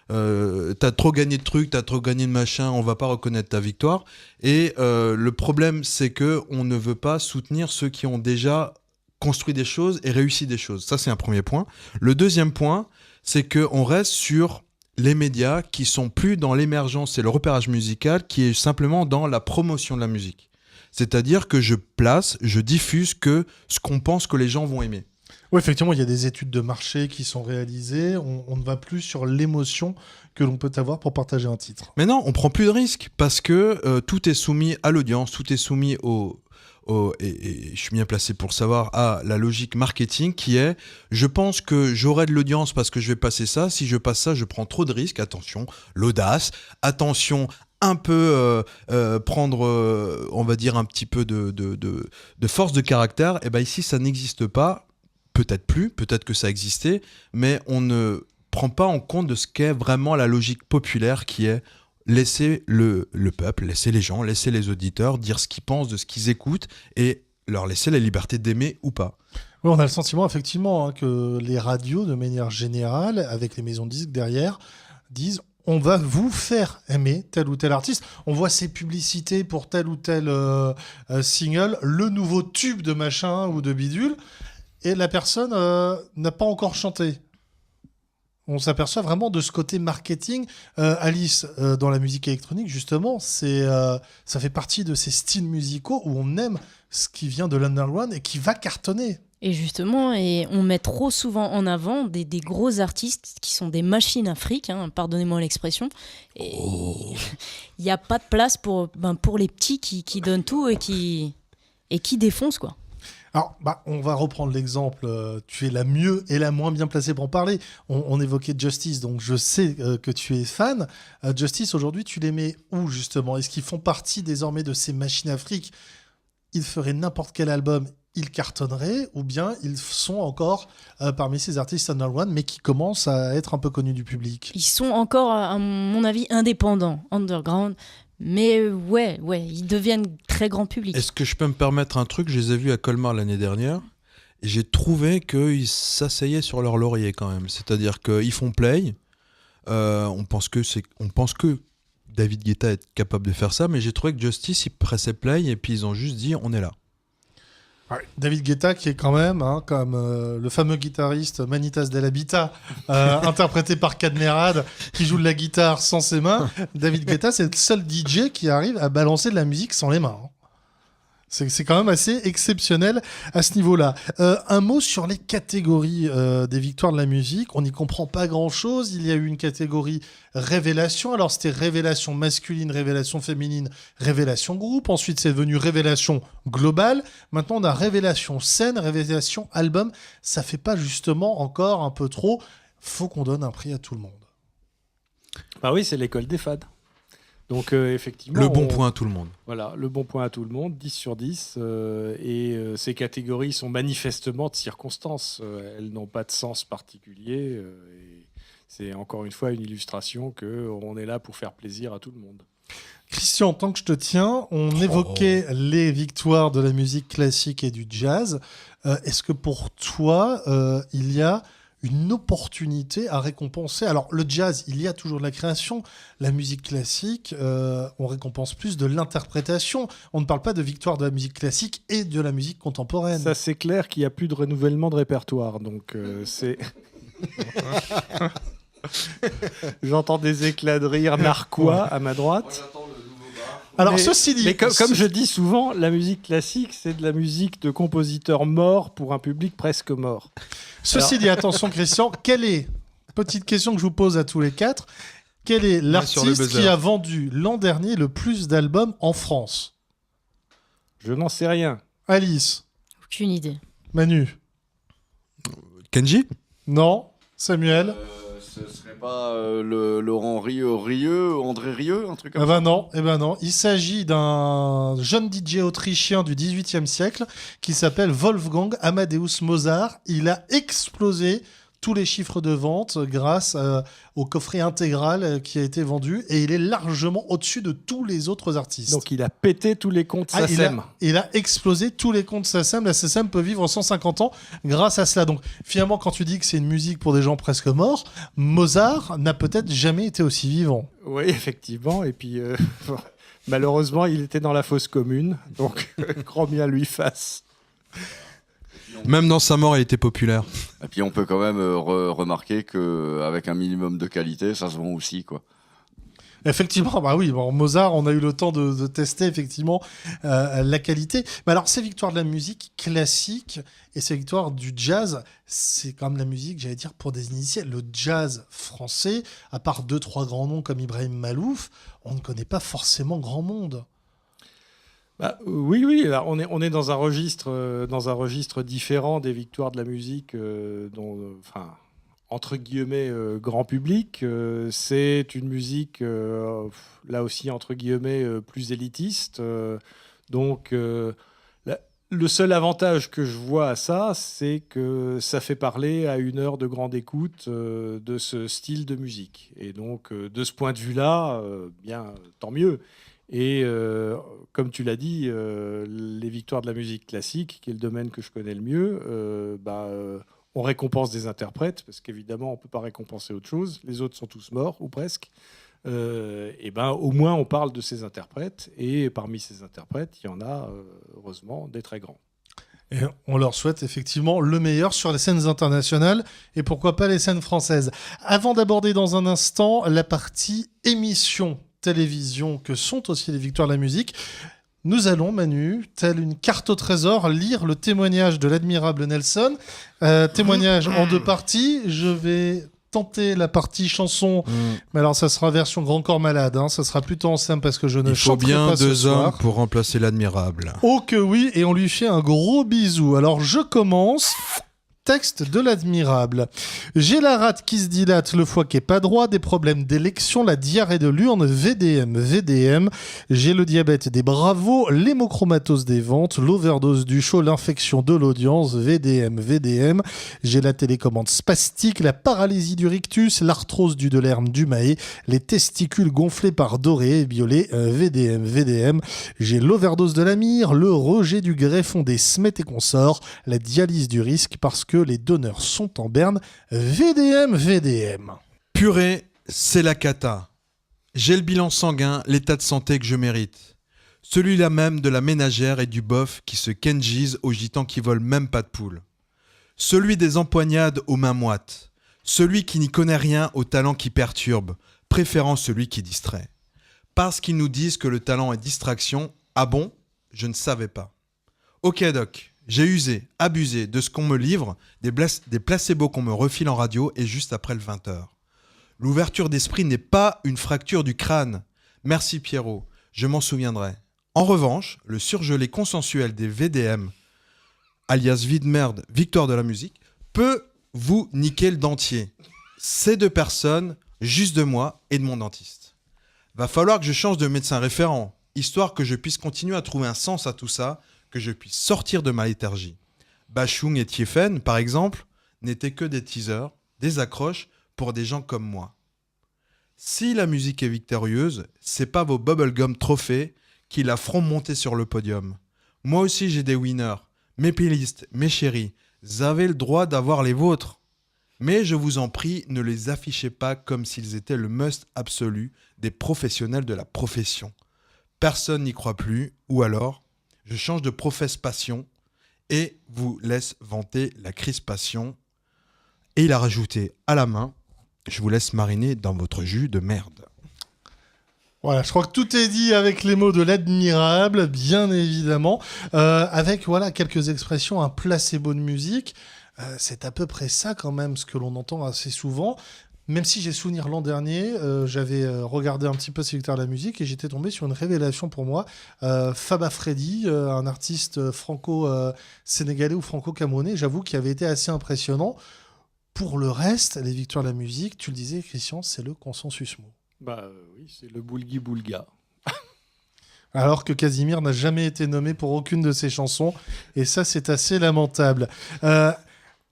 t'as trop gagné de trucs, t'as trop gagné de machin, on va pas reconnaître ta victoire. Et le problème, c'est que on ne veut pas soutenir ceux qui ont déjà construit des choses et réussi des choses. Ça, c'est un premier point. Le deuxième point, c'est qu'on reste sur les médias qui sont plus dans l'émergence et le repérage musical, qui est simplement dans la promotion de la musique. C'est-à-dire que je diffuse que ce qu'on pense que les gens vont aimer. Oui, effectivement, il y a des études de marché qui sont réalisées. On ne va plus sur l'émotion que l'on peut avoir pour partager un titre. Mais non, on prend plus de risques parce que tout est soumis à l'audience, tout est soumis et je suis bien placé pour savoir à la logique marketing qui est je pense que j'aurai de l'audience parce que je vais passer ça, si je passe ça je prends trop de risques, attention, l'audace, attention un peu prendre on va dire un petit peu de force de caractère, et ben ici ça n'existe pas, peut-être plus, peut-être que ça existait, mais on ne prend pas en compte de ce qu'est vraiment la logique populaire qui est laisser le peuple, laisser les gens, laisser les auditeurs dire ce qu'ils pensent de ce qu'ils écoutent et leur laisser la liberté d'aimer ou pas. Oui, on a le sentiment effectivement que les radios, de manière générale, avec les maisons de disques derrière, disent on va vous faire aimer tel ou tel artiste. On voit ces publicités pour tel ou tel single, le nouveau tube de machin ou de bidule, et la personne n'a pas encore chanté. On s'aperçoit vraiment de ce côté marketing. Alice, dans la musique électronique, justement, ça fait partie de ces styles musicaux où on aime ce qui vient de l'underground et qui va cartonner. Et justement, on met trop souvent en avant des gros artistes qui sont des machines à fric, hein, pardonnez-moi l'expression. Et il n'y a pas de place pour les petits qui donnent tout et qui défoncent, quoi. Alors, on va reprendre l'exemple. Tu es la mieux et la moins bien placée pour en parler. On évoquait Justice, donc je sais que tu es fan. Justice, aujourd'hui, tu les mets où, justement? Est-ce qu'ils font partie désormais de ces machines à fric? Ils feraient n'importe quel album, ils cartonneraient, ou bien ils sont encore parmi ces artistes underground, mais qui commencent à être un peu connus du public? Ils sont encore, à mon avis, indépendants, underground. Mais ouais, ils deviennent très grand public. Est-ce que je peux me permettre un truc? Je les ai vus à Colmar l'année dernière et j'ai trouvé qu'ils s'asseyaient sur leur laurier quand même. C'est-à-dire qu'ils font play. On pense que David Guetta est capable de faire ça, mais j'ai trouvé que Justice, ils pressaient play et puis ils ont juste dit on est là. David Guetta, qui est quand même, comme le fameux guitariste Manitas Del Habitat, interprété par Cadmerade, qui joue de la guitare sans ses mains. David Guetta, c'est le seul DJ qui arrive à balancer de la musique sans les mains. C'est quand même assez exceptionnel à ce niveau-là. Un mot sur les catégories des victoires de la musique. On n'y comprend pas grand-chose. Il y a eu une catégorie révélation. Alors, c'était révélation masculine, révélation féminine, révélation groupe. Ensuite, c'est devenu révélation globale. Maintenant, on a révélation scène, révélation album. Ça fait pas justement encore un peu trop. Faut qu'on donne un prix à tout le monde. Bah oui, c'est l'école des fans. Donc effectivement, le bon point à tout le monde. Voilà, le bon point à tout le monde, 10 sur 10. Ces catégories sont manifestement de circonstances. Elles n'ont pas de sens particulier. Et c'est encore une fois une illustration qu'on est là pour faire plaisir à tout le monde. Christian, tant que je te tiens, on évoquait les victoires de la musique classique et du jazz. Est-ce que pour toi, il y a une opportunité à récompenser? Alors, le jazz, il y a toujours de la création. La musique classique, on récompense plus de l'interprétation. On ne parle pas de victoire de la musique classique et de la musique contemporaine. Ça, c'est clair qu'il n'y a plus de renouvellement de répertoire. Donc, c'est... J'entends des éclats de rire narquois à ma droite. Alors, ceci dit... Mais comme je dis souvent, la musique classique, c'est de la musique de compositeurs morts pour un public presque mort. Ceci dit, attention Christian, petite question que je vous pose à tous les quatre, quel est l'artiste qui a vendu l'an dernier le plus d'albums en France? Je n'en sais rien. Alice? Aucune idée. Manu? Kenji? Non. Samuel? Ce serait pas Laurent Rieu, André Rieu, un truc comme ça? Non. Non. Il s'agit d'un jeune DJ autrichien du XVIIIe siècle qui s'appelle Wolfgang Amadeus Mozart. Il a explosé tous les chiffres de vente grâce au coffret intégral qui a été vendu et il est largement au-dessus de tous les autres artistes. Donc il a pété tous les comptes SACEM. Il a explosé tous les comptes SACEM. La SACEM peut vivre 150 ans grâce à cela. Donc finalement, quand tu dis que c'est une musique pour des gens presque morts, Mozart n'a peut-être jamais été aussi vivant. Oui, effectivement. Et puis malheureusement, il était dans la fosse commune. Donc grand bien lui fasse. Même dans sa mort, il était populaire. Et puis on peut quand même remarquer qu'avec un minimum de qualité, ça se vend aussi, quoi. Effectivement, Mozart, on a eu le temps de tester effectivement la qualité. Mais alors, ces victoires de la musique classique et ces victoires du jazz, c'est quand même la musique, j'allais dire, pour des initiés. Le jazz français, à part 2-3 grands noms comme Ibrahim Malouf, on ne connaît pas forcément grand monde. Oui. Là, on est dans un registre différent des victoires de la musique, entre guillemets grand public. C'est une musique là aussi entre guillemets plus élitiste. Donc le seul avantage que je vois à ça, c'est que ça fait parler à une heure de grande écoute de ce style de musique. Et donc de ce point de vue-là, bien tant mieux. Et comme tu l'as dit, les victoires de la musique classique, qui est le domaine que je connais le mieux, on récompense des interprètes, parce qu'évidemment, on ne peut pas récompenser autre chose. Les autres sont tous morts, ou presque. Et ben, au moins, on parle de ces interprètes. Et parmi ces interprètes, il y en a, heureusement, des très grands. Et on leur souhaite effectivement le meilleur sur les scènes internationales et pourquoi pas les scènes françaises. Avant d'aborder dans un instant la partie émission télévision que sont aussi les victoires de la musique, nous allons, Manu, telle une carte au trésor, lire le témoignage de l'admirable Nelson. Témoignage en 2 parties. Je vais tenter la partie chanson, mais alors ça sera version Grand Corps Malade, hein. Ça sera plutôt en simple parce que je ne chanterai pas ce soir. Il faut bien 2 hommes pour remplacer l'admirable. Oh que oui, et on lui fait un gros bisou. Alors je commence. Texte de l'admirable. J'ai la rate qui se dilate, le foie qui est pas droit, des problèmes d'élection, la diarrhée de l'urne, VDM. J'ai le diabète des bravos, l'hémochromatose des ventes, l'overdose du chaud, l'infection de l'audience, VDM. J'ai la télécommande spastique, la paralysie du rictus, l'arthrose du Delerme du Mahé, les testicules gonflés par Doré et Biolay, VDM. J'ai l'overdose de la myrrhe, le rejet du greffon des Smet et consorts, la dialyse du risque parce que les donneurs sont en berne, VDM. Purée, c'est la cata. J'ai le bilan sanguin, l'état de santé que je mérite. Celui-là même de la ménagère et du bof qui se kenjise aux gitans qui volent même pas de poule. Celui des empoignades aux mains moites. Celui qui n'y connaît rien au talent qui perturbe, préférant celui qui distrait. Parce qu'ils nous disent que le talent est distraction. Ah bon ? Je ne savais pas. Ok doc. J'ai usé, abusé de ce qu'on me livre, des placebos qu'on me refile en radio et juste après le 20h. L'ouverture d'esprit n'est pas une fracture du crâne. Merci Pierrot, je m'en souviendrai. En revanche, le surgelé consensuel des VDM, alias vide-merde, victoire de la musique, peut vous niquer le dentier. Ces 2 personnes, juste de moi et de mon dentiste. Va falloir que je change de médecin référent, histoire que je puisse continuer à trouver un sens à tout ça, que je puisse sortir de ma léthargie. Bachung et Thieffen, par exemple, n'étaient que des teasers, des accroches pour des gens comme moi. Si la musique est victorieuse, c'est pas vos bubblegum trophées qui la feront monter sur le podium. Moi aussi j'ai des winners, mes playlists, mes chéris, vous avez le droit d'avoir les vôtres. Mais je vous en prie, ne les affichez pas comme s'ils étaient le must absolu des professionnels de la profession. Personne n'y croit plus, ou alors je change de professe-passion et vous laisse vanter la crispation. Et il a rajouté à la main, je vous laisse mariner dans votre jus de merde. Voilà, je crois que tout est dit avec les mots de l'admirable, bien évidemment. Avec quelques expressions, un placebo de musique. C'est à peu près ça quand même ce que l'on entend assez souvent. Même si j'ai souvenir l'an dernier, j'avais regardé un petit peu ces victoires de la musique et j'étais tombé sur une révélation pour moi. Faba Freddy, un artiste franco-sénégalais ou franco-camerounais, j'avoue qu'il avait été assez impressionnant. Pour le reste, les victoires de la musique, tu le disais Christian, c'est le consensus mot. Oui, c'est le boulgui-boulga. Alors que Casimir n'a jamais été nommé pour aucune de ses chansons et ça c'est assez lamentable.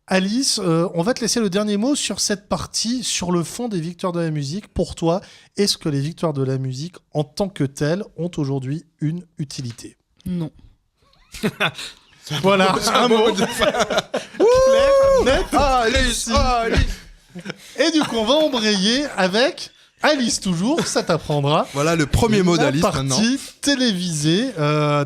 Alice, on va te laisser le dernier mot sur cette partie, sur le fond des victoires de la musique. Pour toi, est-ce que les victoires de la musique, en tant que telles, ont aujourd'hui une utilité ? Non. Voilà, un mot. Clair, net, Alice. Et du coup, on va embrayer avec Alice toujours, ça t'apprendra. Voilà le premier mot d'Alice maintenant. La partie télévisée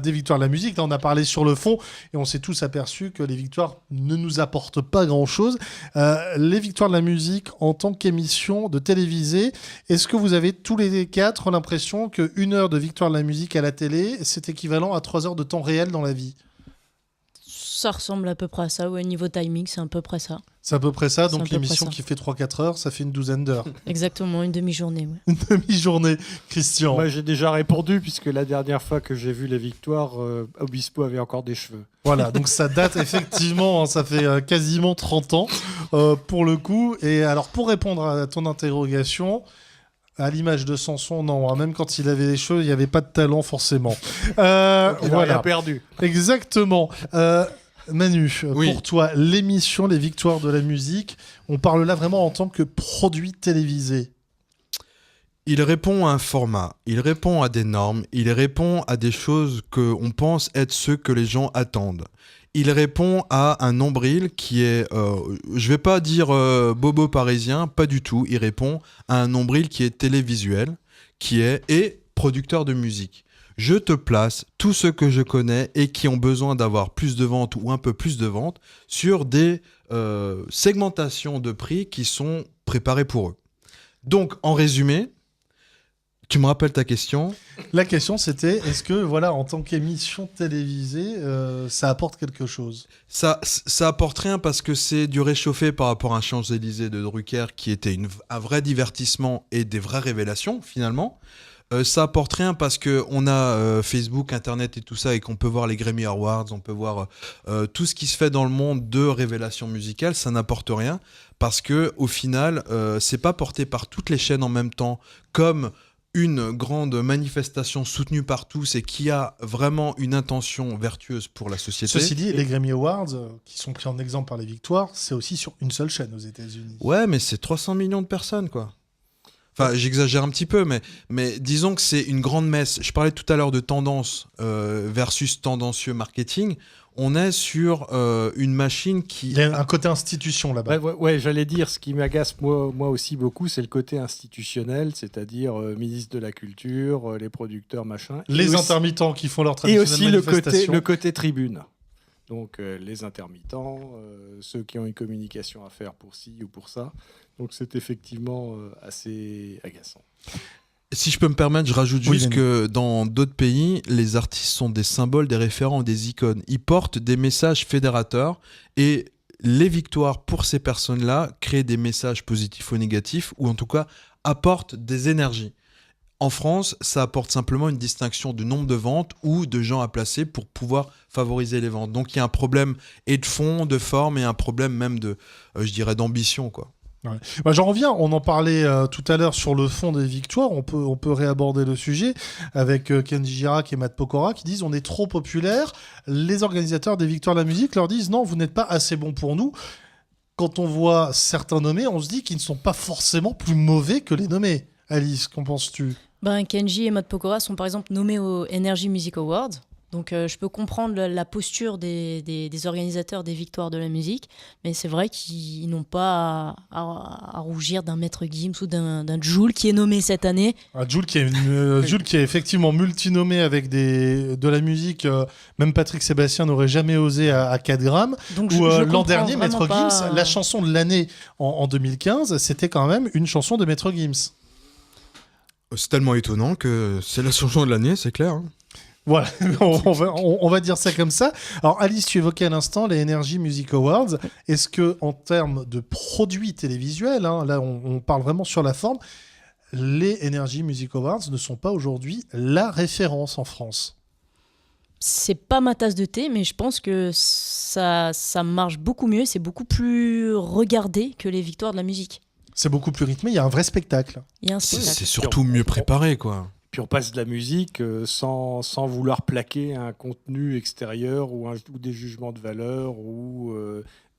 des victoires de la musique. Là, on a parlé sur le fond et on s'est tous aperçus que les victoires ne nous apportent pas grand-chose. Les victoires de la musique en tant qu'émission de télévisée, est-ce que vous avez tous les 4 l'impression qu'une heure de victoire de la musique à la télé, c'est équivalent à 3 heures de temps réel dans la vie ? Ça ressemble à peu près à ça. Au niveau timing, c'est à peu près ça. C'est à peu près ça. C'est à Donc peu l'émission près ça. qui fait 3-4 heures, ça fait une douzaine d'heures. Exactement, une demi-journée. Ouais. Une demi-journée. Christian. Moi, j'ai déjà répondu, puisque la dernière fois que j'ai vu les victoires, Obispo avait encore des cheveux. Voilà, donc ça date effectivement, hein, ça fait quasiment 30 ans pour le coup. Et alors, pour répondre à ton interrogation, à l'image de Samson, non, hein, même quand il avait les cheveux, il n'y avait pas de talent forcément. Il a Voilà, perdu. exactement. Manu, Oui. pour toi, l'émission Les Victoires de la musique, on parle là vraiment en tant que produit télévisé. Il répond à un format, il répond à des normes, il répond à des choses qu'on pense être ce que les gens attendent. Il répond à un nombril qui est, je vais pas dire bobo parisien, pas du tout. Il répond à un nombril qui est télévisuel, et producteur de musique. Je te place tous ceux que je connais et qui ont besoin d'avoir plus de ventes ou un peu plus de ventes sur des segmentations de prix qui sont préparées pour eux. Donc, en résumé, tu me rappelles ta question ? La question, c'était, est-ce que, voilà, en tant qu'émission télévisée, ça apporte quelque chose ? Ça apporte rien parce que c'est du réchauffé par rapport à un Champs-Élysées de Drucker qui était un vrai divertissement et des vraies révélations, finalement. Ça apporte rien parce qu'on a Facebook, Internet et tout ça et qu'on peut voir les Grammy Awards, on peut voir tout ce qui se fait dans le monde de révélations musicales, ça n'apporte rien parce que au final, c'est pas porté par toutes les chaînes en même temps comme une grande manifestation soutenue par tous et qui a vraiment une intention vertueuse pour la société. Ceci dit, les Grammy Awards, qui sont pris en exemple par les victoires, c'est aussi sur une seule chaîne aux États-Unis. Ouais, mais c'est 300 millions de personnes, quoi. Enfin, j'exagère un petit peu, mais disons que c'est une grande messe. Je parlais tout à l'heure de tendance versus tendancieux marketing. On est sur une machine qui... Il y a un côté institution là-bas. Ouais, j'allais dire, ce qui m'agace moi aussi beaucoup, c'est le côté institutionnel, c'est-à-dire ministre de la Culture, les producteurs, machin. Les intermittents qui font leur traditionnelle manifestation. Et aussi le côté tribune. Donc les intermittents, ceux qui ont une communication à faire pour ci ou pour ça. Donc c'est effectivement assez agaçant. Si je peux me permettre, je rajoute juste que dans d'autres pays, les artistes sont des symboles, des référents, des icônes. Ils portent des messages fédérateurs et les victoires pour ces personnes-là créent des messages positifs ou négatifs ou en tout cas apportent des énergies. En France, ça apporte simplement une distinction du nombre de ventes ou de gens à placer pour pouvoir favoriser les ventes. Donc il y a un problème et de fond, de forme et un problème même de, je dirais, d'ambition, quoi. Ouais. Bah, j'en reviens, on en parlait tout à l'heure sur le fond des victoires, on peut réaborder le sujet avec Kenji Girac et Matt Pokora qui disent on est trop populaire, les organisateurs des victoires de la musique leur disent non, vous n'êtes pas assez bon pour nous. Quand on voit certains nommés, on se dit qu'ils ne sont pas forcément plus mauvais que les nommés. Alice, qu'en penses-tu ? Kenji et Matt Pokora sont par exemple nommés aux Energy Music Awards. Donc je peux comprendre la posture des organisateurs des victoires de la musique, mais c'est vrai qu'ils n'ont pas à rougir d'un Maître Gims ou d'un Jul qui est nommé cette année. Jul qui est effectivement multinommé avec de la musique, même Patrick Sébastien n'aurait jamais osé à 4 grammes. Donc ou l'an dernier, vraiment Maître Gims, la chanson de l'année en 2015, c'était quand même une chanson de Maître Gims. C'est tellement étonnant que c'est la chanson de l'année, c'est clair. Hein. Voilà, on va dire ça comme ça. Alors Alice, tu évoquais à l'instant les Energy Music Awards. Est-ce que en termes de produits télévisuels, hein, là on parle vraiment sur la forme, les Energy Music Awards ne sont pas aujourd'hui la référence en France? C'est pas ma tasse de thé, mais je pense que ça marche beaucoup mieux, c'est beaucoup plus regardé que les victoires de la musique. C'est beaucoup plus rythmé, il y a un vrai spectacle. Il y a un spectacle. C'est surtout mieux préparé, quoi. Puis on passe de la musique sans vouloir plaquer un contenu extérieur ou des jugements de valeur ou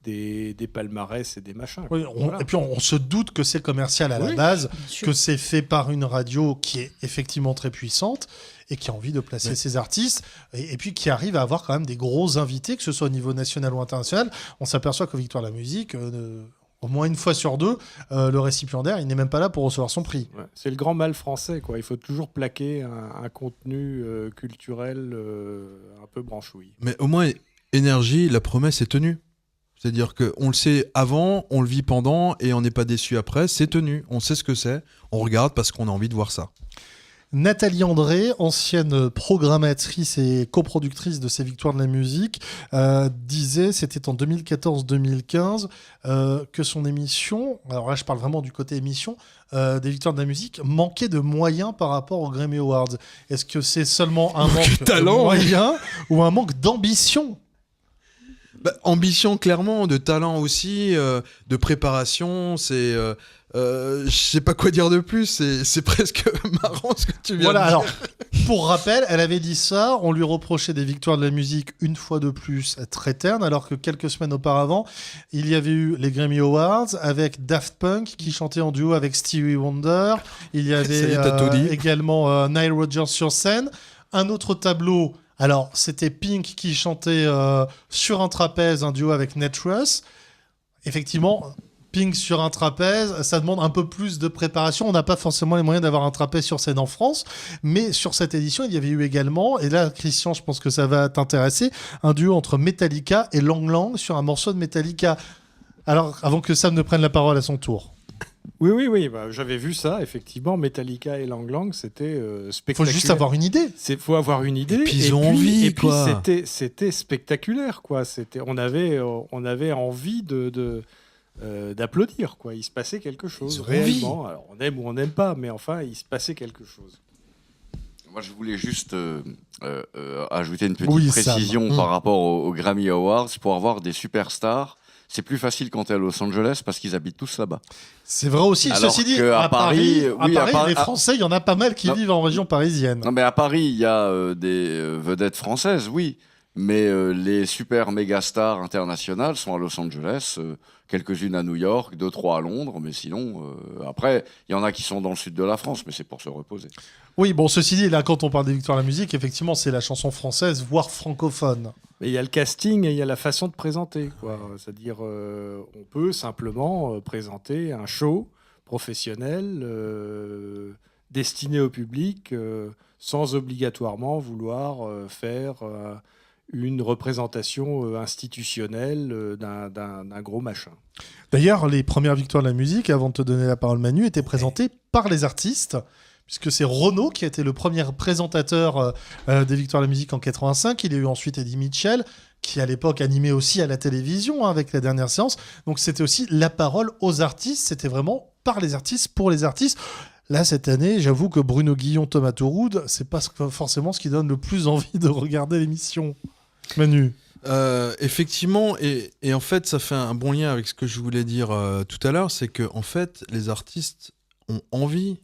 des palmarès et des machins. Oui, voilà. Et puis on se doute que c'est commercial à la base, que c'est fait par une radio qui est effectivement très puissante et qui a envie de placer ses artistes et puis qui arrive à avoir quand même des gros invités, que ce soit au niveau national ou international. On s'aperçoit qu'aux Victoires de la musique... au moins une fois sur deux, le récipiendaire, il n'est même pas là pour recevoir son prix. Ouais, c'est le grand mal français, quoi. Il faut toujours plaquer un contenu culturel un peu branchouille. Mais au moins, Énergie, la promesse est tenue. C'est-à-dire qu'on le sait avant, on le vit pendant, et on n'est pas déçu après. C'est tenu, on sait ce que c'est, on regarde parce qu'on a envie de voir ça. Nathalie André, ancienne programmatrice et coproductrice de ces Victoires de la musique, disait, c'était en 2014-2015, que son émission, alors là je parle vraiment du côté émission, des Victoires de la musique, manquait de moyens par rapport aux Grammy Awards. Est-ce que c'est seulement un manque de moyens ou un manque d'ambition ? Ambition, clairement, de talent aussi, de préparation, c'est... je sais pas quoi dire de plus, c'est presque marrant ce que tu viens de dire. Alors, Pour rappel, elle avait dit ça, on lui reprochait des victoires de la musique une fois de plus très ternes, alors que quelques semaines auparavant, il y avait eu les Grammy Awards avec Daft Punk qui chantait en duo avec Stevie Wonder. Il y avait Salut, t'as tout dit. également Nile Rodgers sur scène. Un autre tableau, alors c'était Pink qui chantait sur un trapèze, un duo avec Nate Ruess. Effectivement, Pink sur un trapèze, ça demande un peu plus de préparation. On n'a pas forcément les moyens d'avoir un trapèze sur scène en France, mais sur cette édition, il y avait eu également, et là, Christian, je pense que ça va t'intéresser, un duo entre Metallica et Lang Lang sur un morceau de Metallica. Alors, avant que Sam ne prenne la parole à son tour. Oui, bah, j'avais vu ça, effectivement. Metallica et Lang Lang, c'était Il faut spectaculaire. juste avoir une idée. Il faut avoir une idée. Et puis ils ont envie, et puis quoi. c'était spectaculaire, quoi. On avait envie d'applaudir, quoi. Il se passait quelque chose, Ils ont réellement. Alors, on aime ou on n'aime pas, mais enfin, il se passait quelque chose. Moi, je voulais juste ajouter une petite Sam. précision par rapport aux Grammy Awards. Pour avoir des superstars, c'est plus facile quand tu es à Los Angeles parce qu'ils habitent tous là-bas. C'est vrai aussi. Alors Ceci dit, qu'à à Paris, oui, à Paris- les Français, il y en a pas mal qui Non. vivent en région parisienne. Non, mais à Paris, il y a des vedettes françaises, oui. Mais les super méga stars internationales sont à Los Angeles, quelques-unes à New York, 2-3 à Londres, mais sinon, après, il y en a qui sont dans le sud de la France, mais c'est pour se reposer. Oui, bon, ceci dit, là, quand on parle des victoires de la musique, effectivement, c'est la chanson française, voire francophone. Mais il y a le casting et il y a la façon de présenter, quoi. C'est-à-dire, on peut simplement présenter un show professionnel destiné au public sans obligatoirement vouloir faire une représentation institutionnelle d'un gros machin. D'ailleurs, les premières victoires de la musique, avant de te donner la parole Manu, étaient présentées par les artistes, puisque c'est Renaud qui a été le premier présentateur des victoires de la musique en 85. Il y a eu ensuite Eddie Mitchell, qui à l'époque animait aussi à la télévision avec la dernière séance. Donc c'était aussi la parole aux artistes, c'était vraiment par les artistes, pour les artistes. Là, cette année, j'avoue que Bruno Guillon, Thomas Touroud, c'est pas forcément ce qui donne le plus envie de regarder l'émission. Manu. Effectivement, et en fait, ça fait un bon lien avec ce que je voulais dire tout à l'heure, c'est que en fait, les artistes ont envie.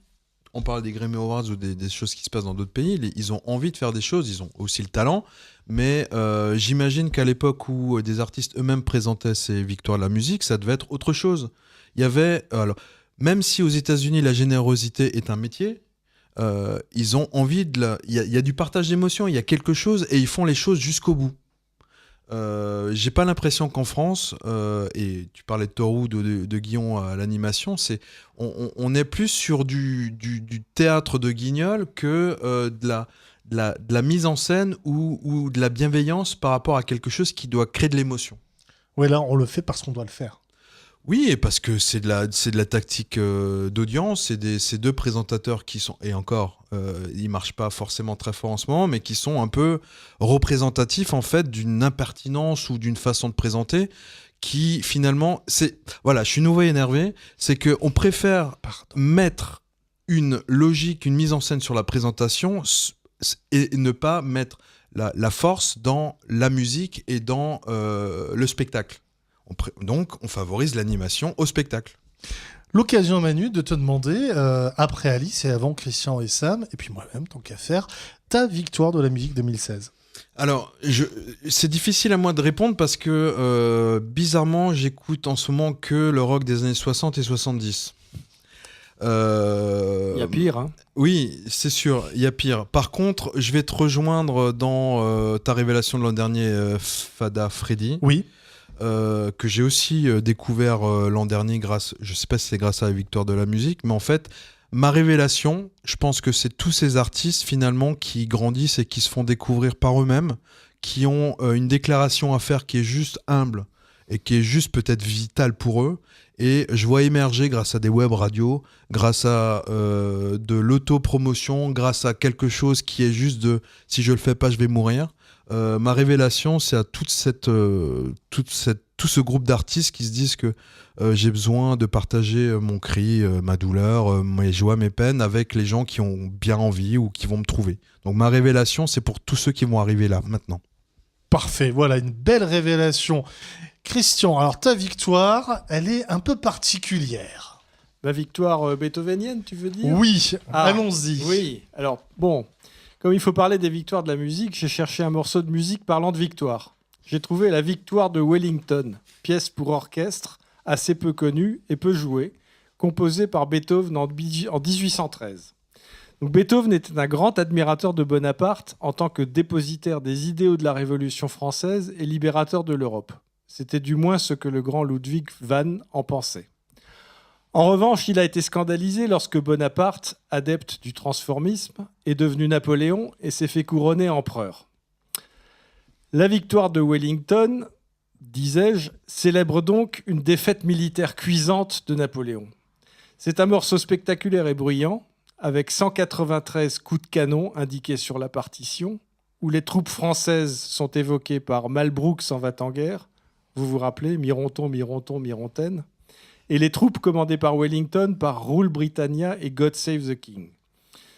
On parle des Grammy Awards ou des choses qui se passent dans d'autres pays. Ils ont envie de faire des choses. Ils ont aussi le talent, mais j'imagine qu'à l'époque où des artistes eux-mêmes présentaient ces victoires de la musique, ça devait être autre chose. Il y avait alors, même si aux États-Unis la générosité est un métier. Ils ont envie il y a du partage d'émotions, il y a quelque chose et ils font les choses jusqu'au bout. J'ai pas l'impression qu'en France, et tu parlais de Touroud ou de Guillon à l'animation, on est plus sur du théâtre de guignol que de la mise en scène ou de la bienveillance par rapport à quelque chose qui doit créer de l'émotion. Oui, là, on le fait parce qu'on doit le faire. Oui, et parce que c'est de la tactique d'audience, c'est deux présentateurs qui sont, et encore, ils marchent pas forcément très fort en ce moment, mais qui sont un peu représentatifs en fait d'une impertinence ou d'une façon de présenter qui finalement, voilà, je suis nouveau et énervé, c'est qu'on préfère mettre une logique, une mise en scène sur la présentation et ne pas mettre la force dans la musique et dans le spectacle. Donc, on favorise l'animation au spectacle. L'occasion, Manu, de te demander, après Alice et avant Christian et Sam, et puis moi-même, tant qu'à faire, ta victoire de la musique 2016. Alors, c'est difficile à moi de répondre parce que, bizarrement, j'écoute en ce moment que le rock des années 60 et 70. Il y a pire, hein. Oui, c'est sûr, il y a pire. Par contre, je vais te rejoindre dans ta révélation de l'an dernier, Fada Freddy. Oui. Que j'ai aussi découvert l'an dernier je sais pas si c'est grâce à la victoire de la musique, mais en fait, ma révélation, je pense que c'est tous ces artistes finalement qui grandissent et qui se font découvrir par eux-mêmes, qui ont une déclaration à faire qui est juste humble et qui est juste peut-être vitale pour eux. Et je vois émerger grâce à des web radios, grâce à de l'autopromotion, grâce à quelque chose qui est juste de « si je le fais pas, je vais mourir ». Ma révélation, c'est à tout ce groupe d'artistes qui se disent que j'ai besoin de partager mon cri, ma douleur, mes joies, mes peines avec les gens qui ont bien envie ou qui vont me trouver. Donc ma révélation, c'est pour tous ceux qui vont arriver là, maintenant. Parfait, voilà, une belle révélation. Christian, alors ta victoire, elle est un peu particulière. Ma victoire beethovenienne, tu veux dire ? Oui, allons-y. Oui, alors bon... Comme il faut parler des victoires de la musique, j'ai cherché un morceau de musique parlant de victoire. J'ai trouvé la victoire de Wellington, pièce pour orchestre assez peu connue et peu jouée, composée par Beethoven en 1813. Donc Beethoven était un grand admirateur de Bonaparte en tant que dépositaire des idéaux de la Révolution française et libérateur de l'Europe. C'était du moins ce que le grand Ludwig van en pensait. En revanche, il a été scandalisé lorsque Bonaparte, adepte du transformisme, est devenu Napoléon et s'est fait couronner empereur. La victoire de Wellington, disais-je, célèbre donc une défaite militaire cuisante de Napoléon. C'est un morceau spectaculaire et bruyant, avec 193 coups de canon indiqués sur la partition, où les troupes françaises sont évoquées par Malbrook s'en va en guerre, vous vous rappelez, Mironton, Mironton, Mirontaine, et les troupes commandées par Wellington par Rule Britannia et God Save the King.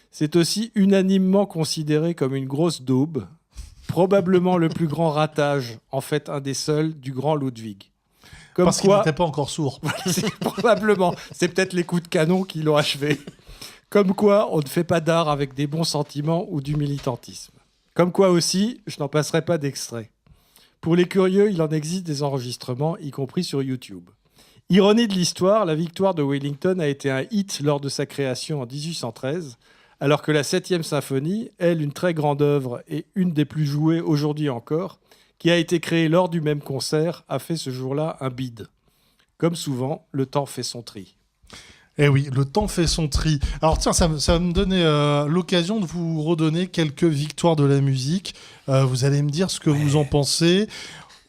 C'est aussi unanimement considéré comme une grosse daube, probablement le plus grand ratage, en fait un des seuls, du grand Ludwig. Comme Parce qu'il n'était pas encore sourd. Probablement, c'est peut-être les coups de canon qui l'ont achevé. Comme quoi, on ne fait pas d'art avec des bons sentiments ou du militantisme. Comme quoi aussi, je n'en passerai pas d'extrait. Pour les curieux, il en existe des enregistrements, y compris sur YouTube. Ironie de l'histoire, la victoire de Wellington a été un hit lors de sa création en 1813, alors que la 7e symphonie, elle, une très grande œuvre et une des plus jouées aujourd'hui encore, qui a été créée lors du même concert, a fait ce jour-là un bide. Comme souvent, le temps fait son tri. Eh oui, le temps fait son tri. Alors tiens, ça va me donner l'occasion de vous redonner quelques victoires de la musique. Vous allez me dire ce que vous en pensez.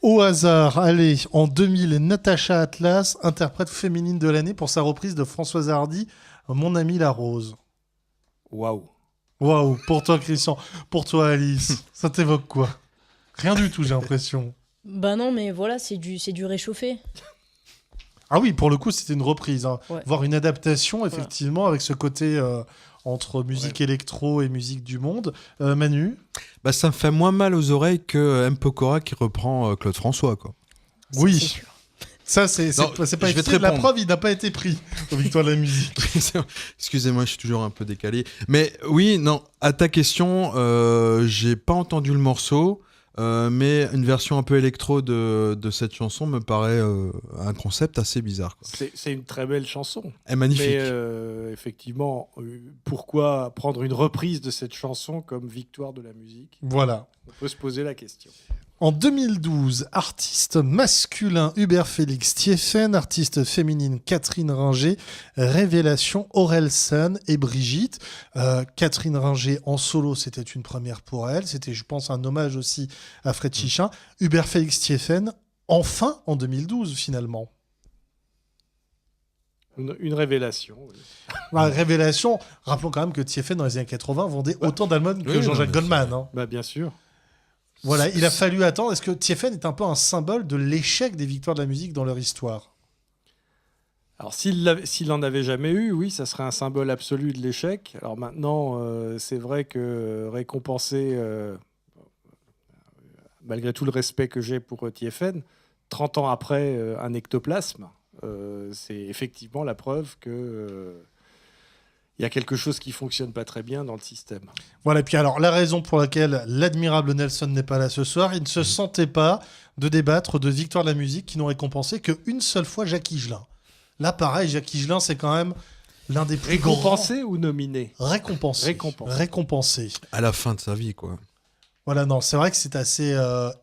Au hasard, allez, en 2000, Natacha Atlas, interprète féminine de l'année pour sa reprise de Françoise Hardy, Mon ami la rose. Waouh. Waouh, pour toi Christian, pour toi Alice, ça t'évoque quoi? Rien du tout, j'ai l'impression. Bah non, mais voilà, c'est du réchauffé. Ah oui, pour le coup, c'était une reprise. Hein. Ouais. Voire une adaptation, effectivement, avec ce côté entre musique électro et musique du monde. Manu? Bah, ça me fait moins mal aux oreilles que M. Pokora qui reprend Claude François, quoi. Oui. C'est sûr. Ça, c'est Non, pas je vais te excité. La répondre. preuve, il n'a pas été pris aux victoires de la musique. Excusez-moi, je suis toujours un peu décalé. Mais oui, non, à ta question, j'ai pas entendu le morceau, mais une version un peu électro de cette chanson me paraît un concept assez bizarre, quoi. C'est une très belle chanson. Elle est magnifique. Mais effectivement, pourquoi prendre une reprise de cette chanson comme victoire de la musique? Voilà. On peut se poser la question. En 2012, artiste masculin Hubert Félix Thieffen, artiste féminine Catherine Ringer, révélation Orelsan et Brigitte. Catherine Ringer en solo, c'était une première pour elle. C'était, je pense, un hommage aussi à Fred Chichin. Hubert Félix Thieffen, enfin en 2012 finalement. Une révélation. Oui. Révélation, rappelons quand même que Thieffen dans les années 80 vendait autant d'albums que oui, Jean-Jacques non, Goldman. Hein. Bah, bien sûr. Voilà, il a fallu attendre. Est-ce que Thieffen est un peu un symbole de l'échec des victoires de la musique dans leur histoire? Alors, s'il en avait jamais eu, oui, ça serait un symbole absolu de l'échec. Alors maintenant, c'est vrai que récompenser, malgré tout le respect que j'ai pour Thieffen, 30 ans après un ectoplasme, c'est effectivement la preuve que il y a quelque chose qui fonctionne pas très bien dans le système. Voilà, et puis alors la raison pour laquelle l'admirable Nelson n'est pas là ce soir, il ne se sentait pas de débattre de victoire de la musique qui n'ont récompensé qu'une seule fois Jacques Higelin. Là, pareil, Jacques Higelin, c'est quand même l'un des plus Récompensé ou nominé? grands... Récompensé. Récompensé. À la fin de sa vie, quoi. Voilà, non, c'est vrai que c'est assez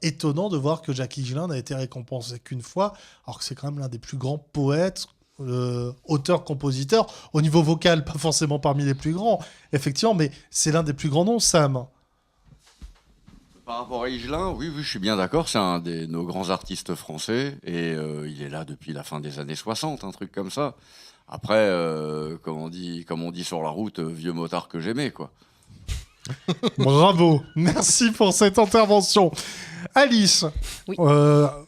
étonnant de voir que Jacques Higelin n'a été récompensé qu'une fois, alors que c'est quand même l'un des plus grands poètes, auteurs-compositeurs, au niveau vocal, pas forcément parmi les plus grands, effectivement, mais c'est l'un des plus grands noms, Sam. Par rapport à Higelin, oui, je suis bien d'accord, c'est un de nos grands artistes français, et il est là depuis la fin des années 60, un truc comme ça. Après, comme on dit sur la route, vieux motard que j'aimais, quoi. Bravo, merci pour cette intervention. Alice, Oui.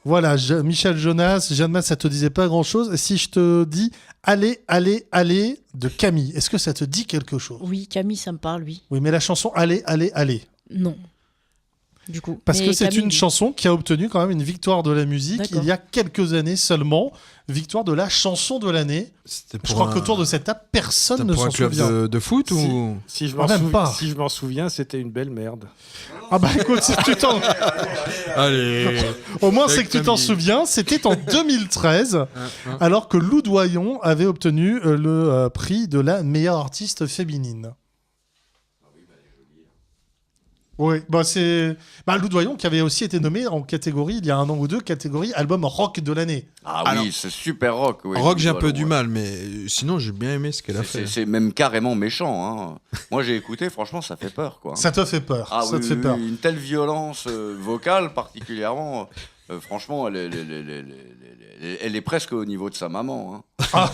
Voilà, Michel Jonas, Jeanne Masse, ça te disait pas grand-chose. Si je te dis Allez, allez, allez de Camille, est-ce que ça te dit quelque chose? Oui, Camille, ça me parle, oui. Oui, mais la chanson Allez, allez, allez. Non. du coup. Parce Mais que c'est Camille, une chanson qui a obtenu quand même une victoire de la musique D'accord. il y a quelques années seulement. Victoire de la chanson de l'année. C'était Je crois qu'autour de cette table, personne c'était ne pour s'en un club souvient. de foot Si. ou Si je Ah, même pas. si je m'en souviens, c'était une belle merde. Ah bah écoute, si tu t'en... Allez. au moins c'est Avec que tu t'en Camille. souviens, c'était en 2013, alors que Lou Doyon avait obtenu le prix de la meilleure artiste féminine. Oui, bah c'est Lou Doyon qui avait aussi été nommé en catégorie, il y a 1 an ou 2, catégorie album rock de l'année. Ah Alors, oui, c'est super rock. Oui, Rock, j'ai un peu ouais. du mal, mais sinon j'ai bien aimé ce qu'elle a fait. C'est même carrément méchant. Hein. Moi, j'ai écouté, franchement, ça fait peur. Quoi. Ça te fait peur, Ah ça oui, te fait oui, peur. oui, une telle violence vocale, particulièrement, franchement, elle est presque au niveau de sa maman. Hein.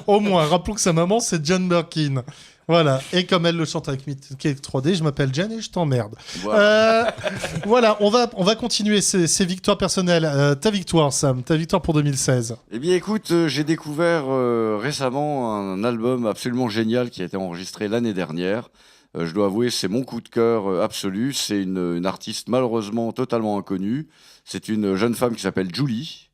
Au moins, rappelons que sa maman c'est Jane Birkin. Voilà, et comme elle le chante avec Cake 3D, je m'appelle Jane et je t'emmerde. Voilà. Voilà, on va continuer ces victoires personnelles. Ta victoire, Sam, ta victoire pour 2016. Eh bien, écoute, j'ai découvert récemment un album absolument génial qui a été enregistré l'année dernière. Je dois avouer, c'est mon coup de cœur absolu. C'est une artiste malheureusement totalement inconnue. C'est une jeune femme qui s'appelle Julie,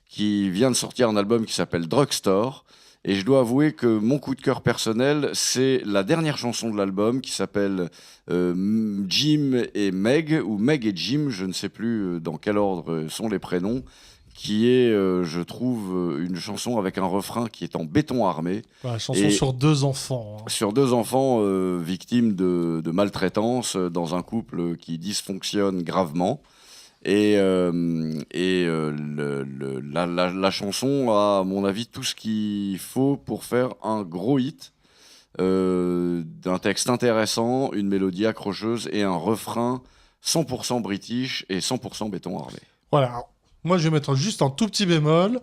qui vient de sortir un album qui s'appelle Drugstore. Et je dois avouer que mon coup de cœur personnel, c'est la dernière chanson de l'album qui s'appelle Jim et Meg, ou Meg et Jim, je ne sais plus dans quel ordre sont les prénoms, qui est, je trouve, une chanson avec un refrain qui est en béton armé, Voilà, chanson Et- sur 2 enfants. Hein. sur 2 enfants victimes de maltraitance dans un couple qui dysfonctionne gravement. Et la chanson a, à mon avis, tout ce qu'il faut pour faire un gros hit. D'un texte intéressant, une mélodie accrocheuse et un refrain 100% british et 100% béton armé. Voilà, alors, moi je vais mettre juste un tout petit bémol.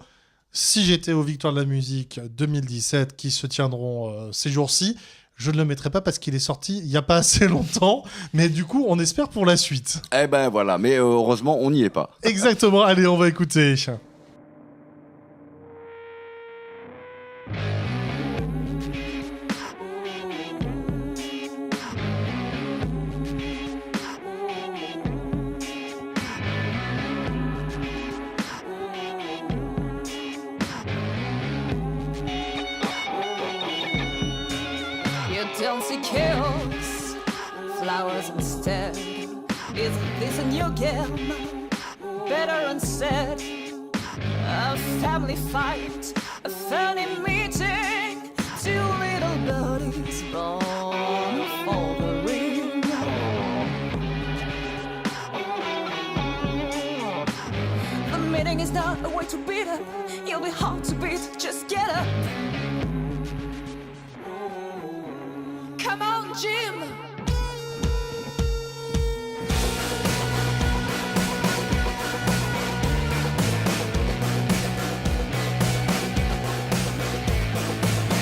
Si j'étais aux Victoires de la musique 2017 qui se tiendront ces jours-ci, je ne le mettrai pas parce qu'il est sorti il n'y a pas assez longtemps. Mais du coup, on espère pour la suite. Eh ben voilà, mais heureusement, on n'y est pas. Exactement, allez, on va écouter. You don't see chaos, flowers instead. Isn't this a new game? Better unsaid. A family fight, a funny meeting. 2 little birdies born for the ring. The meeting is not a way to beat up. You'll be hard to beat, just get up. Come on, Jim.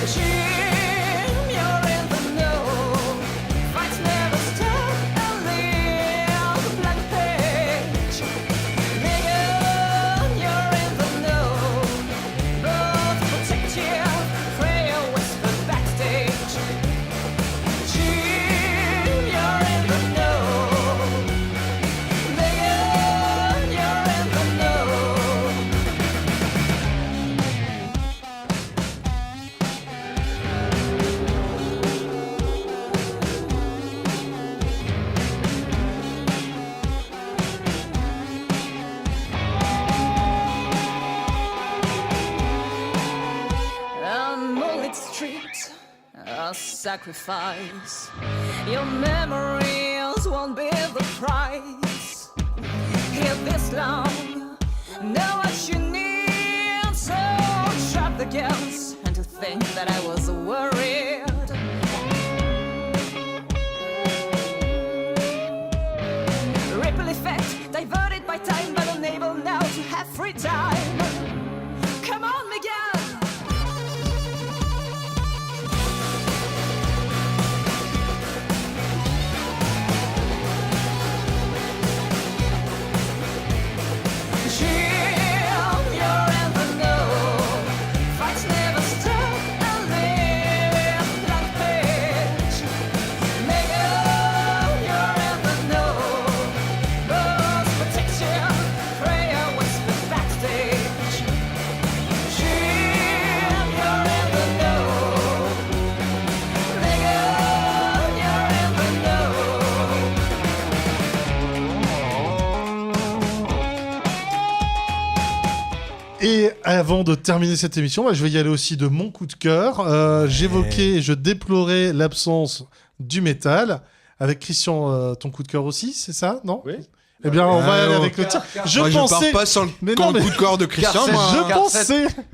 Jim, you're in the know. Fights never stop. A little blank page. Megan, you're in the know. Both protect you. Prayer whisper backstage. Jim, you're in the know. Megan, you're in the know. A moonlit street, a sacrifice. Your memories won't be the price. Here this long, know what you need. So drop the guns and to think that I was worried. Ripple effect, diverted by time, but unable now to have free time. Come on, Miguel. Jim, you're in the know. Fights never stop. A Et avant de terminer cette émission, je vais y aller aussi de mon coup de cœur. J'évoquais, je déplorais l'absence du métal. Avec Christian, ton coup de cœur aussi, c'est ça, non ? Oui. Eh bien, on va aller avec le tien. Moi, je pars pas sans le coup de cœur de Christian.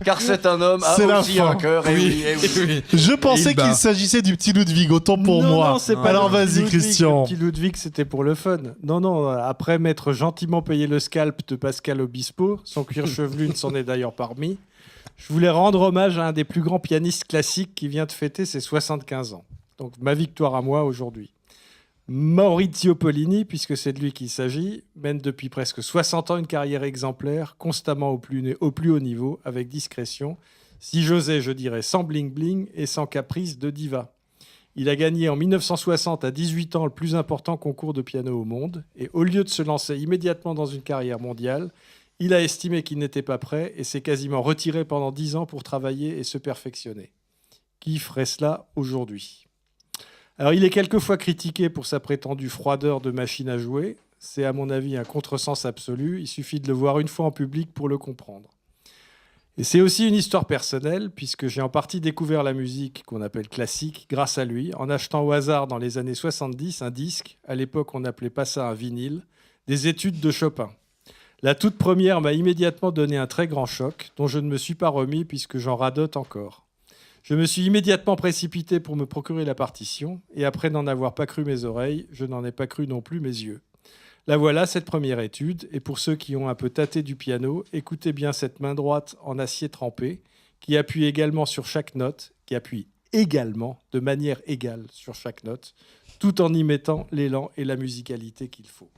Car c'est un homme C'est la a aussi fin. un cœur. Et oui, et oui. Je pensais Il bat. qu'il s'agissait du petit Ludwig, autant pour moi. Non, c'est pas Alors le petit vas-y, Ludwig. Christian. Le petit Ludwig, c'était pour le fun. Non, après m'être gentiment payé le scalp de Pascal Obispo, son cuir chevelu ne s'en est d'ailleurs pas remis, je voulais rendre hommage à un des plus grands pianistes classiques qui vient de fêter ses 75 ans. Donc ma victoire à moi aujourd'hui. Maurizio Pollini, puisque c'est de lui qu'il s'agit, mène depuis presque 60 ans une carrière exemplaire, constamment au plus haut niveau, avec discrétion. Si j'osais, je dirais sans bling-bling et sans caprice de diva. Il a gagné en 1960 à 18 ans le plus important concours de piano au monde, et au lieu de se lancer immédiatement dans une carrière mondiale, il a estimé qu'il n'était pas prêt et s'est quasiment retiré pendant 10 ans pour travailler et se perfectionner. Qui ferait cela aujourd'hui ? Alors, il est quelquefois critiqué pour sa prétendue froideur de machine à jouer. C'est à mon avis un contresens absolu. Il suffit de le voir une fois en public pour le comprendre. Et c'est aussi une histoire personnelle, puisque j'ai en partie découvert la musique qu'on appelle classique grâce à lui, en achetant au hasard dans les années 70 un disque, à l'époque on n'appelait pas ça un vinyle, des études de Chopin. La toute première m'a immédiatement donné un très grand choc, dont je ne me suis pas remis puisque j'en radote encore. Je me suis immédiatement précipité pour me procurer la partition, et après n'en avoir pas cru mes oreilles, je n'en ai pas cru non plus mes yeux. La voilà, cette première étude, et pour ceux qui ont un peu tâté du piano, écoutez bien cette main droite en acier trempé, qui appuie également sur chaque note, qui appuie également, de manière égale sur chaque note, tout en y mettant l'élan et la musicalité qu'il faut.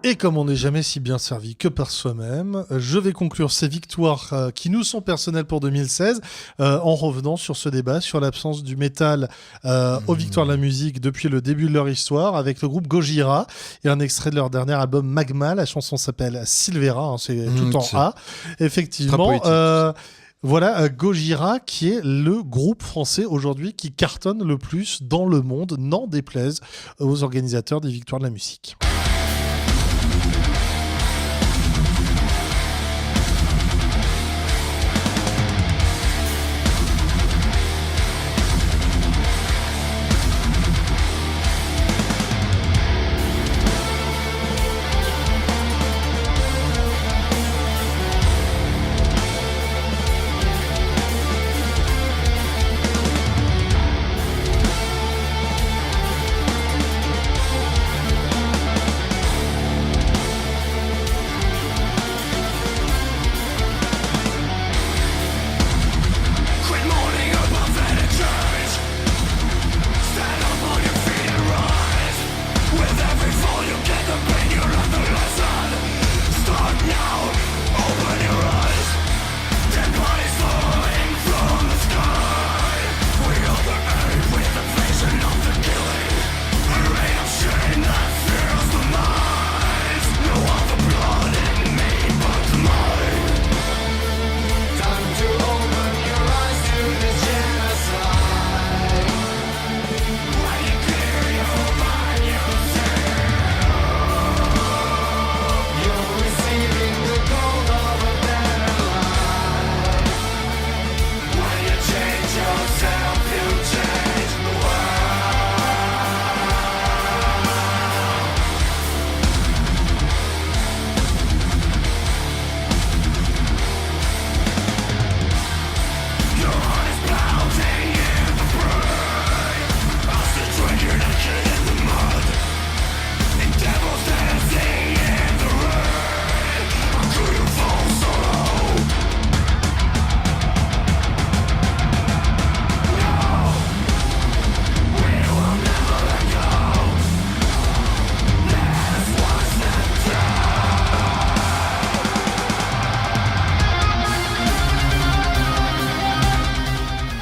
Et comme on n'est jamais si bien servi que par soi-même, je vais conclure ces victoires qui nous sont personnelles pour 2016 en revenant sur ce débat sur l'absence du métal aux victoires de la musique depuis le début de leur histoire avec le groupe Gojira et un extrait de leur dernier album Magma. La chanson s'appelle Silvera, hein, c'est tout en A. Effectivement. Voilà, Gojira qui est le groupe français aujourd'hui qui cartonne le plus dans le monde, n'en déplaise aux organisateurs des victoires de la musique.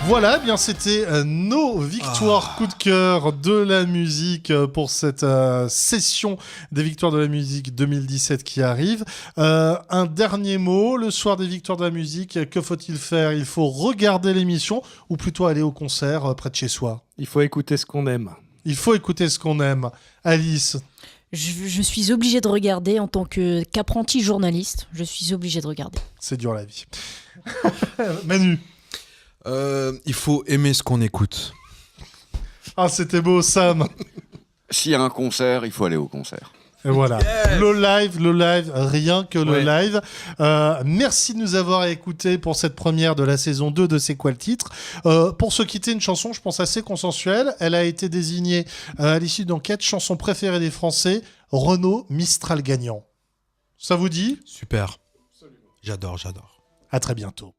Voilà, eh bien c'était nos victoires coup de cœur de la musique pour cette session des victoires de la musique 2017 qui arrive. Un dernier mot, le soir des victoires de la musique, que faut-il faire ? Il faut regarder l'émission ou plutôt aller au concert près de chez soi. Il faut écouter ce qu'on aime. Il faut écouter ce qu'on aime. Alice, Je suis obligée de regarder en tant qu'apprenti journaliste. Je suis obligée de regarder. c'est dur la vie. Manu. Il faut aimer ce qu'on écoute. Ah, c'était beau, Sam. S'il y a un concert, il faut aller au concert. Et voilà, le live, rien que le live. Merci de nous avoir écoutés pour cette première de la saison 2 de C'est quoi le titre. Pour se quitter, une chanson, je pense, assez consensuelle. Elle a été désignée à l'issue d'enquête chanson préférée des Français, Renaud Mistral gagnant. Ça vous dit ? Super. J'adore. À très bientôt.